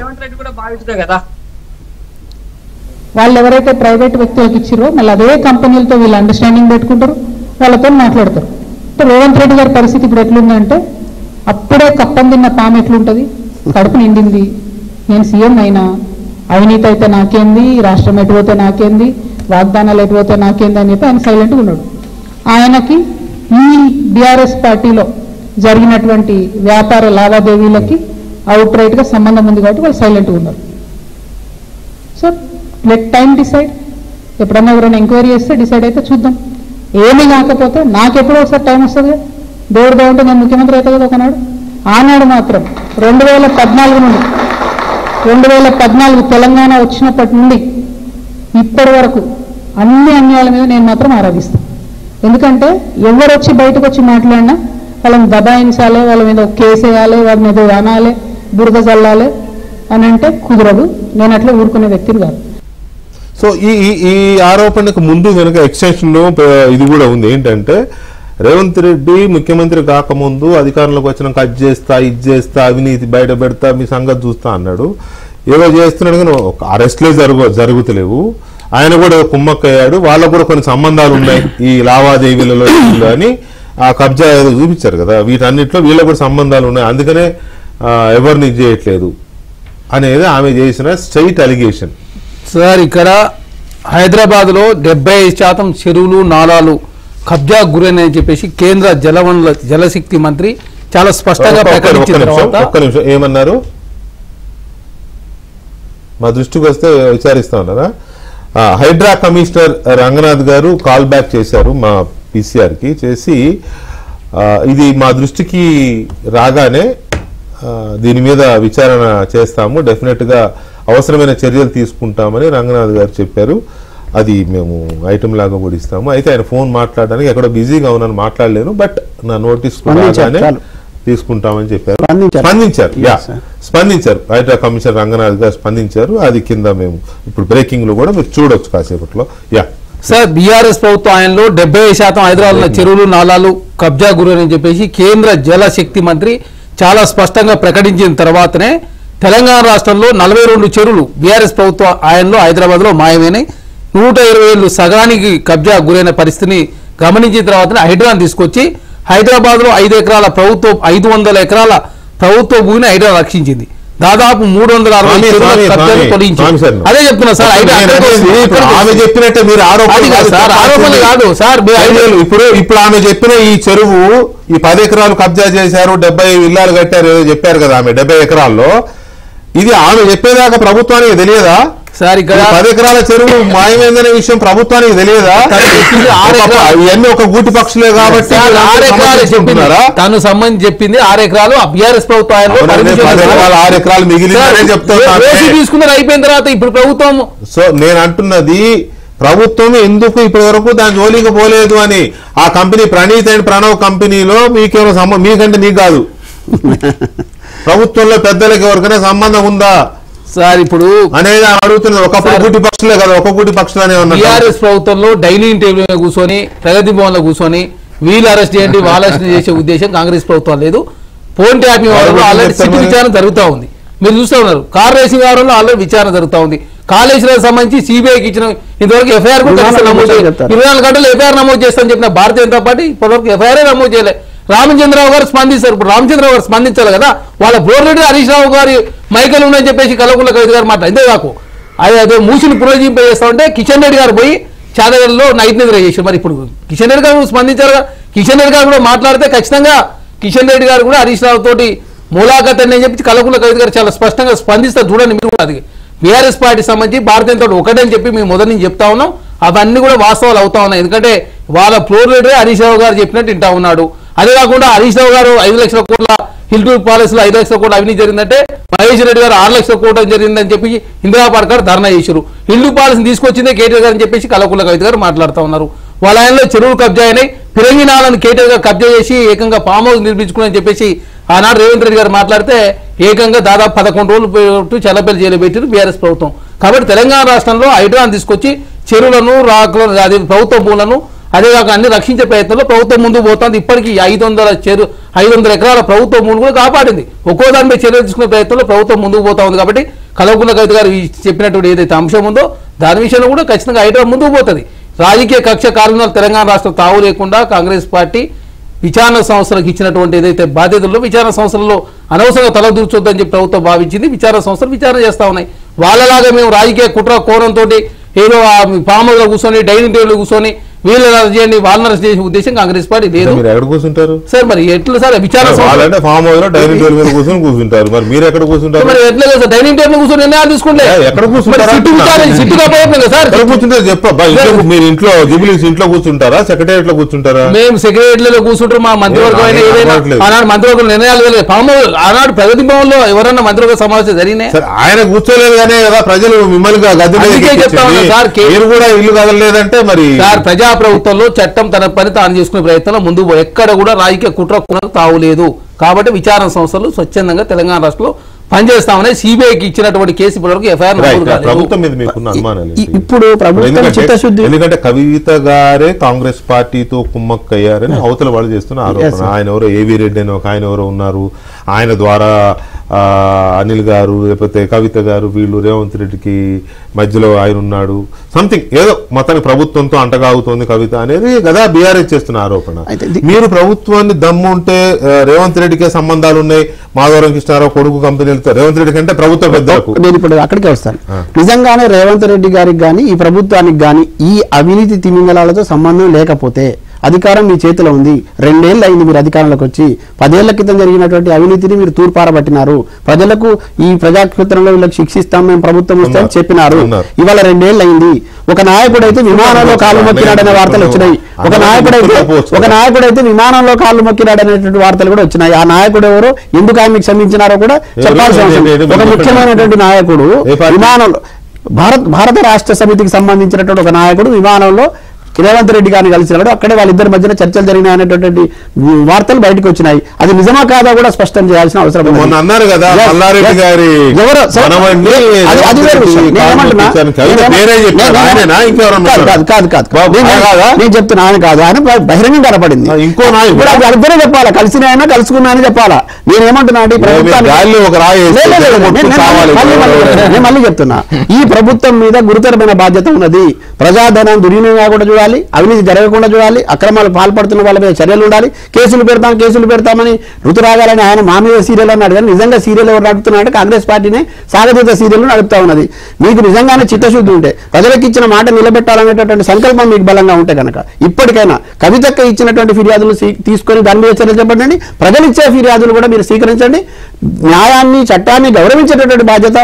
వాళ్ళు ఎవరైతే ప్రైవేట్ వ్యక్తులకు ఇచ్చిరో మళ్ళీ అదే కంపెనీలతో వీళ్ళు అండర్స్టాండింగ్ పెట్టుకుంటారు, వాళ్ళతో మాట్లాడతారు. రేవంత్ రెడ్డి గారి పరిస్థితి ఇప్పుడు ఎట్లుందంటే అప్పుడే కప్పం తిన్న పాము ఎట్లుంటది, కడుపు నిండింది, నేను సీఎం అయినా, అవినీతి అయితే నాకేంది, రాష్ట్రం ఎటుపోతే నాకేంది, వాగ్దానాలు ఎటుపోతే నాకేంది అని చెప్పి ఆయన సైలెంట్గా ఉన్నాడు. ఆయనకి ఈ బీఆర్ఎస్ పార్టీలో జరిగినటువంటి వ్యాపార లావాదేవీలకి అవుట్ రైట్గా సంబంధం ఉంది కాబట్టి వాళ్ళు సైలెంట్గా ఉన్నారు. So let time decide. ఎప్పుడన్నా ఎవరైనా ఎంక్వైరీ చేస్తే డిసైడ్ అయితే చూద్దాం. ఏమీ కాకపోతే నాకెప్పుడో ఒకసారి టైం వస్తుంది, దేవుడు బాగుంటే నేను ముఖ్యమంత్రి అవుతా కదా ఒకనాడు. ఆనాడు మాత్రం 2014 నుండి 2014 తెలంగాణ వచ్చినప్పటి నుండి ఇప్పటి వరకు అన్ని అన్యాయాల మీద నేను మాత్రం ఆరాధిస్తాను. ఎందుకంటే ఎవరు వచ్చి బయటకు వచ్చి మాట్లాడినా వాళ్ళని దబాయించాలి, వాళ్ళ మీద ఒక కేసు వేయాలి, వాళ్ళ మీద అనాలి, బురద చల్లాలి అని అంటే కుదరదు. నేను అట్లా ఊరుకునే వ్యక్తిని కాదు. సో ఈ ఆరోపణకు ముందు వెనుక ఎక్స్టెన్షన్ లో ఇది కూడా ఉంది. ఏంటంటే రేవంత్ రెడ్డి ముఖ్యమంత్రి కాకముందు అధికారంలోకి వచ్చిన కట్ చేస్తా, ఇది చేస్తా, అవినీతి బయట పెడతా, మీ సంగతి చూస్తా అన్నాడు. ఏదో చేస్తున్నాడు కానీ అరెస్ట్లే జరుగుతలేవు. ఆయన కూడా కుమ్మక్కయ్యాడు, వాళ్ళకు కూడా కొన్ని సంబంధాలు ఉన్నాయి ఈ లావాదేవీలలో అని ఆ కబ్జా ఏదో చూపించారు కదా, వీటన్నిటిలో వీళ్ళకు కూడా సంబంధాలు ఉన్నాయి, అందుకనే ఎవరిని చేయట్లేదు అనేది ఆమె చేసిన స్ట్రైట్ అలిగేషన్. సార్, ఇక్కడ హైదరాబాద్లో 75% చెరువులు నాలాలు కబ్జా గురైనని చెప్పేసి కేంద్ర జలవనరుల జలశక్తి మంత్రి చాలా స్పష్టంగా ప్రకటించిన తర్వాత ఒక్క నిమిషం ఏమన్నారు మా దృష్టికి వస్తే విచారిస్తా ఉన్నారా? హైడ్రా కమిషనర్ రంగనాథ్ గారు కాల్ బ్యాక్ చేశారు మా పీసీఆర్కి, చేసి ఇది మా దృష్టికి రాగానే దీని మీద విచారణ చేస్తాము, డెఫినెట్గా అవసరమైన చర్యలు తీసుకుంటామని రంగనాథ్ గారు చెప్పారు. అది మేము ఐటమ్ లాగా కూడా ఇస్తాము. అయితే ఆయన ఫోన్ మాట్లాడడానికి ఎక్కడో బిజీగా ఉన్నాను, మాట్లాడలేను, బట్ నా నోటీస్ రాగానే తీసుకుంటామని చెప్పారు. స్పందించారు హైడ్రా కమిషనర్ రంగనాథ్ గారు స్పందించారు. అది కింద మేము ఇప్పుడు బ్రేకింగ్ లో కూడా మీరు చూడొచ్చు కాసేపట్లో. సార్, బీఆర్ఎస్ ప్రభుత్వం ఆయనలో 75% హైదరాబాద్ చెరువులు నాలాలు కబ్జా గురని చెప్పేసి కేంద్ర జలశక్తి మంత్రి చాలా స్పష్టంగా ప్రకటించిన తర్వాతనే తెలంగాణ రాష్ట్రంలో 42 చెరువులు బీఆర్ఎస్ ప్రభుత్వం ఆయనలో హైదరాబాద్ లో మాయమైనాయి. 120 ఏళ్ళు సగానికి కబ్జా గురైన పరిస్థితిని గమనించిన తర్వాత హైడ్రాన్ తీసుకొచ్చి హైదరాబాద్ లో 5 ఎకరాల ప్రభుత్వం 500 ఎకరాల ప్రభుత్వ భూమిని హైడ్రా రక్షించింది. దాదాపు 360 తొలగించింది. అదే చెప్తున్నా సార్. ఆమె చెప్పినట్టే మీరు ఆరోపణలు కాదు సార్. ఇప్పుడు ఆమె చెప్పిన ఈ చెరువు ఈ 10 ఎకరాలు కబ్జా చేశారు, 70 ఇల్లాలు కట్టారు చెప్పారు కదా ఆమె 70 ఎకరాల్లో. ఇది ఆమె చెప్పేదాకా ప్రభుత్వానికి తెలియదా సార్? ఇక్కడ 10 ఎకరాల చెరువు మాయమైందనే విషయం ప్రభుత్వానికి తెలియదా? ఇవన్నీ ఒక గూటి పక్షులే కాబట్టి తను సంబంధించి చెప్పింది 6 ఎకరాలు బీఆర్ఎస్ ప్రభుత్వం 6 ఎకరాలు మిగిలిందనే చెప్తున్నారు. తీసుకున్నారు అయిపోయిన తర్వాత ఇప్పుడు ప్రభుత్వం. సో నేను అంటున్నది ప్రభుత్వం ఎందుకు ఇప్పటి వరకు దాని జోలికి పోలేదు అని. ఆ కంపెనీ ప్రణీత్ అండ్ ప్రణవ్ కంపెనీలో మీకేమో మీకంటే నీకు కాదు, ప్రభుత్వంలో పెద్దలకి ఎవరికైనా సంబంధం ఉందా సార్ ఇప్పుడు అనేది అడుగుతున్నది. ఒకప్పుడు గూటి పక్షులే కదా, ఒక గూటి పక్షులనే ఉన్నాయి. టీఆర్ఎస్ ప్రభుత్వంలో డైనింగ్ టేబుల్ మీద కూర్చొని ప్రగతి భవన్ లో కూర్చొని వీళ్ళు అరెస్ట్ చేయండి వాళ్ళు అరెస్ట్ చేసే ఉద్దేశం కాంగ్రెస్ ప్రభుత్వం లేదు. ఫోన్ ట్యాపింగ్ వ్యవహారంలో ఆల్రెడీ సిట్ విచారణ జరుగుతూ ఉంది, మీరు చూస్తూ ఉన్నారు. కార్ రేసింగ్ వ్యవహారంలో ఆల్రెడీ విచారణ జరుగుతూ ఉంది. కాళేశ్వరం సంబంధించి సిబిఐకి ఇచ్చిన ఇంతవరకు ఎఫ్ఐఆర్ కూడా 24 గంటలు ఎఫ్ఐఆర్ నమోదు చేస్తామని చెప్పిన భారతీయ జనతా పార్టీ ఇప్పటివరకు ఎఫ్ఐఆర్ నమోదు చేయలేదు. రామచంద్రరావు గారు స్పందిస్తారు. ఇప్పుడు రామచంద్రరావు గారు స్పందించాలి కదా. వాళ్ళ బోర్డు రెడ్డి హరీష్ రావు గారి మైకలు ఉన్నాయని చెప్పేసి కల్వకుంట్ల కవిత గారు మాట అంతే కాకు అదే మూసిని పునరుజ్జింపజేస్తా ఉంటే కిషన్ రెడ్డి గారు పోయి చాదగర్లో నైట్ నిద్ర చేశారు. మరి ఇప్పుడు కిషన్ రెడ్డి గారు స్పందించారు కదా. కిషన్ రెడ్డి గారు కూడా మాట్లాడితే ఖచ్చితంగా కిషన్ రెడ్డి గారు కూడా హరీష్ రావు తోటి ములాఖత్ అని చెప్పి కల్వకుంట్ల కవిత గారు చాలా స్పష్టంగా స్పందిస్తారు. చూడండి మీరు కూడా. అది బీఆర్ఎస్ పార్టీ సంబంధించి భారతీయ జనతా ఒకటే అని చెప్పి మేము మొదటి నుంచి చెప్తా ఉన్నాం. అవన్నీ కూడా వాస్తవాలు అవుతా ఉన్నాయి. ఎందుకంటే వాళ్ళ ఫ్లోర్ లీడరే హరీష్ రావు గారు చెప్పినట్టు వింటా ఉన్నాడు. అదే కాకుండా హరీష్ రావు గారు 5 లక్షల కోట్ల హిల్ టూర్ ప్యాలెస్ లో 5 లక్షల కోట్ల అవినీతి జరిగిందంటే మహేష్ రెడ్డి గారు 6 లక్షల కోట్ల జరిగిందని చెప్పి ఇందిరా పార్క్ గారు ధర్నా చేశారు. హిల్ ప్యాలెస్ తీసుకొచ్చిందే కేటీఆర్ గారు అని చెప్పేసి కల్వకుంట్ల కవిత గారు మాట్లాడుతూ ఉన్నారు. వాళ్ళ ఆయనలో చెరువులు కబ్జా అయినాయి, పిరంగినాలను కేటీఆర్ గారు కబ్జా చేసి ఏకంగా ఫామ్ హౌస్ నిర్మించుకుని చెప్పేసి ఆనాడు రేవంత్ రెడ్డి గారు మాట్లాడితే ఏకంగా దాదాపు 11 రోజులు చల్లపల్లి జైలు పెట్టారు బీఆర్ఎస్ ప్రభుత్వం. కాబట్టి తెలంగాణ రాష్ట్రంలో హైడ్రాన్ తీసుకొచ్చి చెరువులను రాకులను అది ప్రభుత్వ భూములను అదేగాక అన్ని రక్షించే ప్రయత్నంలో ప్రభుత్వం ముందుకు పోతుంది. ఇప్పటికీ 500 ఎకరాల ప్రభుత్వ భూములు కూడా కాపాడింది. ఒక్కో దానిపై చర్యలు తీసుకునే ప్రయత్నంలో ప్రభుత్వం ముందుకు పోతా ఉంది. కాబట్టి కల్వకుంట్ల కవిత గారు చెప్పినటువంటి ఏదైతే అంశం ఉందో దాని విషయంలో కూడా ఖచ్చితంగా హైడ్రాన్ ముందుకు పోతుంది. రాజకీయ కక్ష కారణాలు తెలంగాణ రాష్ట్రం తావు లేకుండా కాంగ్రెస్ పార్టీ విచారణ సంస్థలకు ఇచ్చినటువంటి ఏదైతే బాధ్యతల్లో విచారణ సంస్థలలో అనవసరంగా తలదూర్చొద్దని చెప్పి ప్రభుత్వం భావించింది. విచారణ సంస్థలు విచారణ చేస్తా ఉన్నాయి. వాళ్ళలాగా మేము రాజకీయ కుట్ర కోణంతో ఏదో ఫామ్ హౌస్ లో కూర్చొని డైనింగ్ టేబుల్ కూర్చొని వీళ్ళని అరెస్ట్ చేయండి వాళ్ళని అరెస్ట్ చేసే ఉద్దేశం కాంగ్రెస్ పార్టీ లేదు. ఎక్కడ కూర్చుంటారు సార్? మరి ఎట్లా సార్ విచారణ ఫామ్ హౌస్ లో డైనింగ్ టేబుల్ మీద కూర్చుంటారు. మరి మీరు ఎక్కడ కూర్చుంటారు? మరి ఎట్లా సార్ డైనింగ్ టేబుల్ కూర్చొని నిర్ణయాలు తీసుకుంటే ఎక్కడ కూర్చుంటారు? మీరు ఇంట్లో జూబిలీస్ ఇంట్లో కూర్చుంటారా, సెక్రటేరియట్ లో కూర్చుంటారా? మేము సెక్రటేరియట్లో కూర్చుంటారు. మా మంత్రివర్గం అయినా ఏదైనా ఆనాడు మంత్రివర్గం నిర్ణయాలు ఫామ్ హౌస్ ఆనాడు ప్రగతి భవన్ లో ఎవరన్నా మంత్రివర్గ సమావేశం జరిగినాయి. ఆయన కూర్చోలేదు కానీ కదా ప్రజలు మిమ్మల్ని మీరు కూడా ఇల్లు కదలలేదంటే మరి సార్ ప్రజా ప్రభుత్వంలో చట్టం తన పని తాను చేసుకునే ప్రయత్నంలో ముందు ఎక్కడ కూడా రాజకీయ కుట్రకు తావులేదు. కాబట్టి విచారణ సంస్థలు స్వచ్ఛందంగా తెలంగాణ రాష్ట్రంలో పనిచేస్తామని సిబిఐకి ఇచ్చినటువంటి కేసు ఇప్పటివరకు ఎఫ్ఐఆర్ ప్రభుత్వం మీద మీకున్న అనుమానాలు ఇప్పుడు ఎందుకంటే కవిత గారే కాంగ్రెస్ పార్టీతో కుమ్మక్కయ్యారని అవతల వాళ్ళు చేస్తున్న ఆరోపణ. ఆయన ఎవరో ఏవి రెడ్డి అని ఒక ఆయన ఎవరో ఉన్నారు, ఆయన ద్వారా అనిల్ గారు లేకపోతే కవిత గారు వీళ్ళు రేవంత్ రెడ్డికి మధ్యలో ఆయన ఉన్నాడు, సంథింగ్ ఏదో మొత్తానికి ప్రభుత్వంతో అంటగాగుతోంది కవిత అనేది కదా బీఆర్ఎస్ చేస్తున్న ఆరోపణ. మీరు ప్రభుత్వాన్ని దమ్ము ఉంటే రేవంత్ రెడ్డికే సంబంధాలు ఉన్నాయి, మాధవరం కృష్ణారావు కొడుకు కంపెనీలతో రేవంత్ రెడ్డి కంటే ప్రభుత్వ పెద్దలకు. నేను ఇప్పుడు అక్కడికే వస్తాను. నిజంగానే రేవంత్ రెడ్డి గారికి కానీ ఈ ప్రభుత్వానికి కానీ ఈ అవినీతి తిమింగళాలతో సంబంధం లేకపోతే అధికారం మీ చేతిలో ఉంది. 2 ఏళ్ళు అయింది మీరు అధికారంలోకి వచ్చి. 10 ఏళ్ల క్రితం జరిగినటువంటి అవినీతిని మీరు తూర్పారబట్టినారు. ప్రజలకు ఈ ప్రజాక్షేత్రంలో వీళ్ళకి శిక్షిస్తాం మేము ప్రభుత్వం ఇస్తామని చెప్పినారు. ఇవాళ 2 ఏళ్ళు అయింది. ఒక నాయకుడు అయితే విమానంలో కాళ్ళు మొక్కినాడనే వార్తలు వచ్చినాయి. ఒక నాయకుడు అయితే విమానంలో కాళ్ళు మొక్కినాడనేటువంటి వార్తలు కూడా వచ్చినాయి. ఆ నాయకుడు ఎవరు, ఎందుకు ఆయనకి క్షమించినారో కూడా చెప్పాల్సిన అవసరం. ఒక ముఖ్యమైనటువంటి నాయకుడు విమానంలో భారత రాష్ట్ర సమితికి సంబంధించినటువంటి ఒక నాయకుడు విమానంలో రేవంత్ రెడ్డి గారిని కలిసినాడు. అక్కడే వాళ్ళిద్దరి మధ్యన చర్చలు జరిగినాయి అనేటువంటి వార్తలు బయటకు వచ్చినాయి. అది నిజమా కాదా కూడా స్పష్టం చేయాల్సిన అవసరం అన్నారు కదా. నేను చెప్తున్నా ఆయన కాదు, ఆయన బహిరంగం కనపడింది. ఇంకో వాళ్ళిద్దరే చెప్పాలా, కలిసిన ఆయన కలుసుకున్నా అని చెప్పాలా. నేనేమంటున్నా అంటే నేను మళ్ళీ చెప్తున్నా, ఈ ప్రభుత్వం మీద గురుతరమైన బాధ్యత ఉన్నది. ప్రజాధనం దుర్వినియోగం కూడా చూడాలి, అవినీతి జరగకుండా చూడాలి, అక్రమాలు పాల్పడుతున్న వాళ్ళ మీద చర్యలు ఉండాలి, కేసులు పెడతామని ఋతురాగాలని ఆయన మా మీద సీరియల్ అన్నాడు. కానీ నిజంగా సీరియల్ ఎవరు నడుపుతున్నారంటే కాంగ్రెస్ పార్టీనే సాగతీత సీరియల్ నడుపుతా ఉన్నది. మీకు నిజంగానే చిత్తశుద్ధి ఉంటే, ప్రజలకు ఇచ్చిన మాట నిలబెట్టాలనేటటువంటి సంకల్పం మీకు బలంగా ఉంటే కనుక ఇప్పటికైనా కవితక్క ఇచ్చినటువంటి ఫిర్యాదులు తీసుకొని దాని మీద చర్యలు చేపట్టండి. ప్రజలు ఇచ్చే ఫిర్యాదులు కూడా మీరు స్వీకరించండి. న్యాయాన్ని చట్టాన్ని గౌరవించేటటువంటి బాధ్యత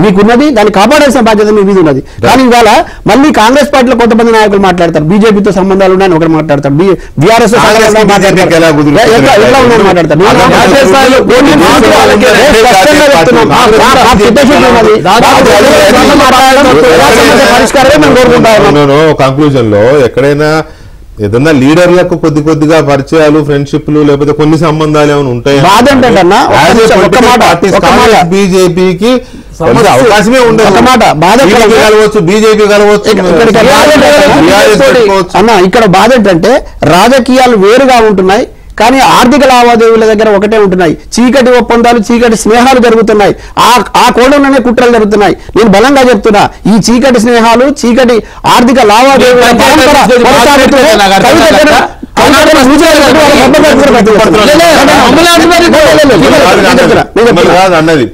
మీకున్నది, దాన్ని కాపాడాల్సిన బాధ్యత మీ మీద ఉన్నది. కానీ ఇవాళ మళ్ళీ కాంగ్రెస్ పార్టీలో కొంతమంది నాయకులు మాట్లాడతారు, బీజేపీతో సంబంధాలు ఉన్నాయని ఒకరు మాట్లాడతారు, బీఆర్ఎస్ కంక్లూజన్ లో ఎక్కడైనా ఏదన్నా లీడర్లకు కొద్దిగా పరిచయాలు, ఫ్రెండ్షిప్లు, లేకపోతే కొన్ని సంబంధాలు ఏమైనా ఉంటాయి బీజేపీకి అవకాశమే ఉండదు. బీజేపీ కలవచ్చు అన్న. ఇక్కడ బాధ ఏంటంటే రాజకీయాలు వేరుగా ఉంటున్నాయి, కానీ ఆర్థిక లావాదేవీల దగ్గర ఒకటే ఉంటున్నాయి. చీకటి ఒప్పందాలు, చీకటి స్నేహాలు జరుగుతున్నాయి. ఆ కోణంలోనే కుట్రలు జరుగుతున్నాయి. నేను బలంగా చెప్తున్నా, ఈ చీకటి స్నేహాలు, చీకటి ఆర్థిక లావాదేవీల అన్నది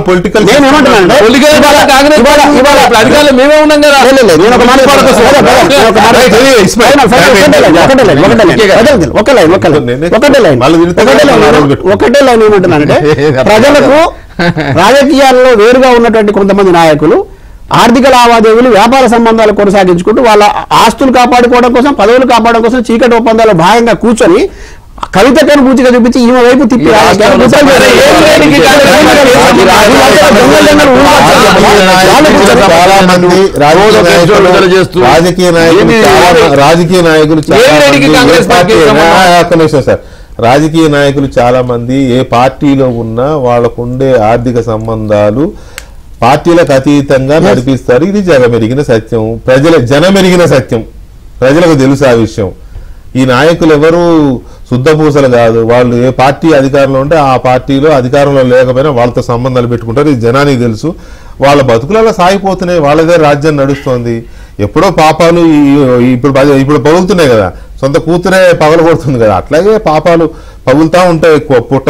పొలిటికల్ ఒకటే లైన్ ఏమంటున్నానంటే, ప్రజలకు రాజకీయాల్లో వేరుగా ఉన్నటువంటి కొంతమంది నాయకులు ఆర్థిక లావాదేవీలు, వ్యాపార సంబంధాలు కొనసాగించుకుంటూ వాళ్ళ ఆస్తులు కాపాడుకోవడం కోసం, పదవులు కాపాడడం కోసం చీకటి ఒప్పందాలు భాగంగా కూర్చొని కవితకను పూచిగా చూపించి ఈమె వైపు తిప్పి రాజకీయ నాయకులు చాలా మంది ఏ పార్టీలో ఉన్నా వాళ్ళకుండే ఆర్థిక సంబంధాలు పార్టీలకు అతీతంగా నడిపిస్తారు. ఇది జగమెరిగిన సత్యం, జనమెరిగిన సత్యం, ప్రజలకు తెలుసు ఆ విషయం. ఈ నాయకులు ఎవరు శుద్ధపూసలు కాదు. వాళ్ళు ఏ పార్టీ అధికారంలో ఉంటే ఆ పార్టీలో అధికారంలో లేకపోయినా వాళ్ళతో సంబంధాలు పెట్టుకుంటారు. ఇది జనానికి తెలుసు. వాళ్ళ బతుకులలో సాగిపోతున్నాయి, వాళ్ళదే రాజ్యం నడుస్తోంది. ఎప్పుడో పాపాలు ఇప్పుడు పగులుతున్నాయి కదా, సొంత కూతురే పగలు కొడుతుంది కదా, అట్లాగే పాపాలు పగులుతా ఉంటాయి పుట్టలు.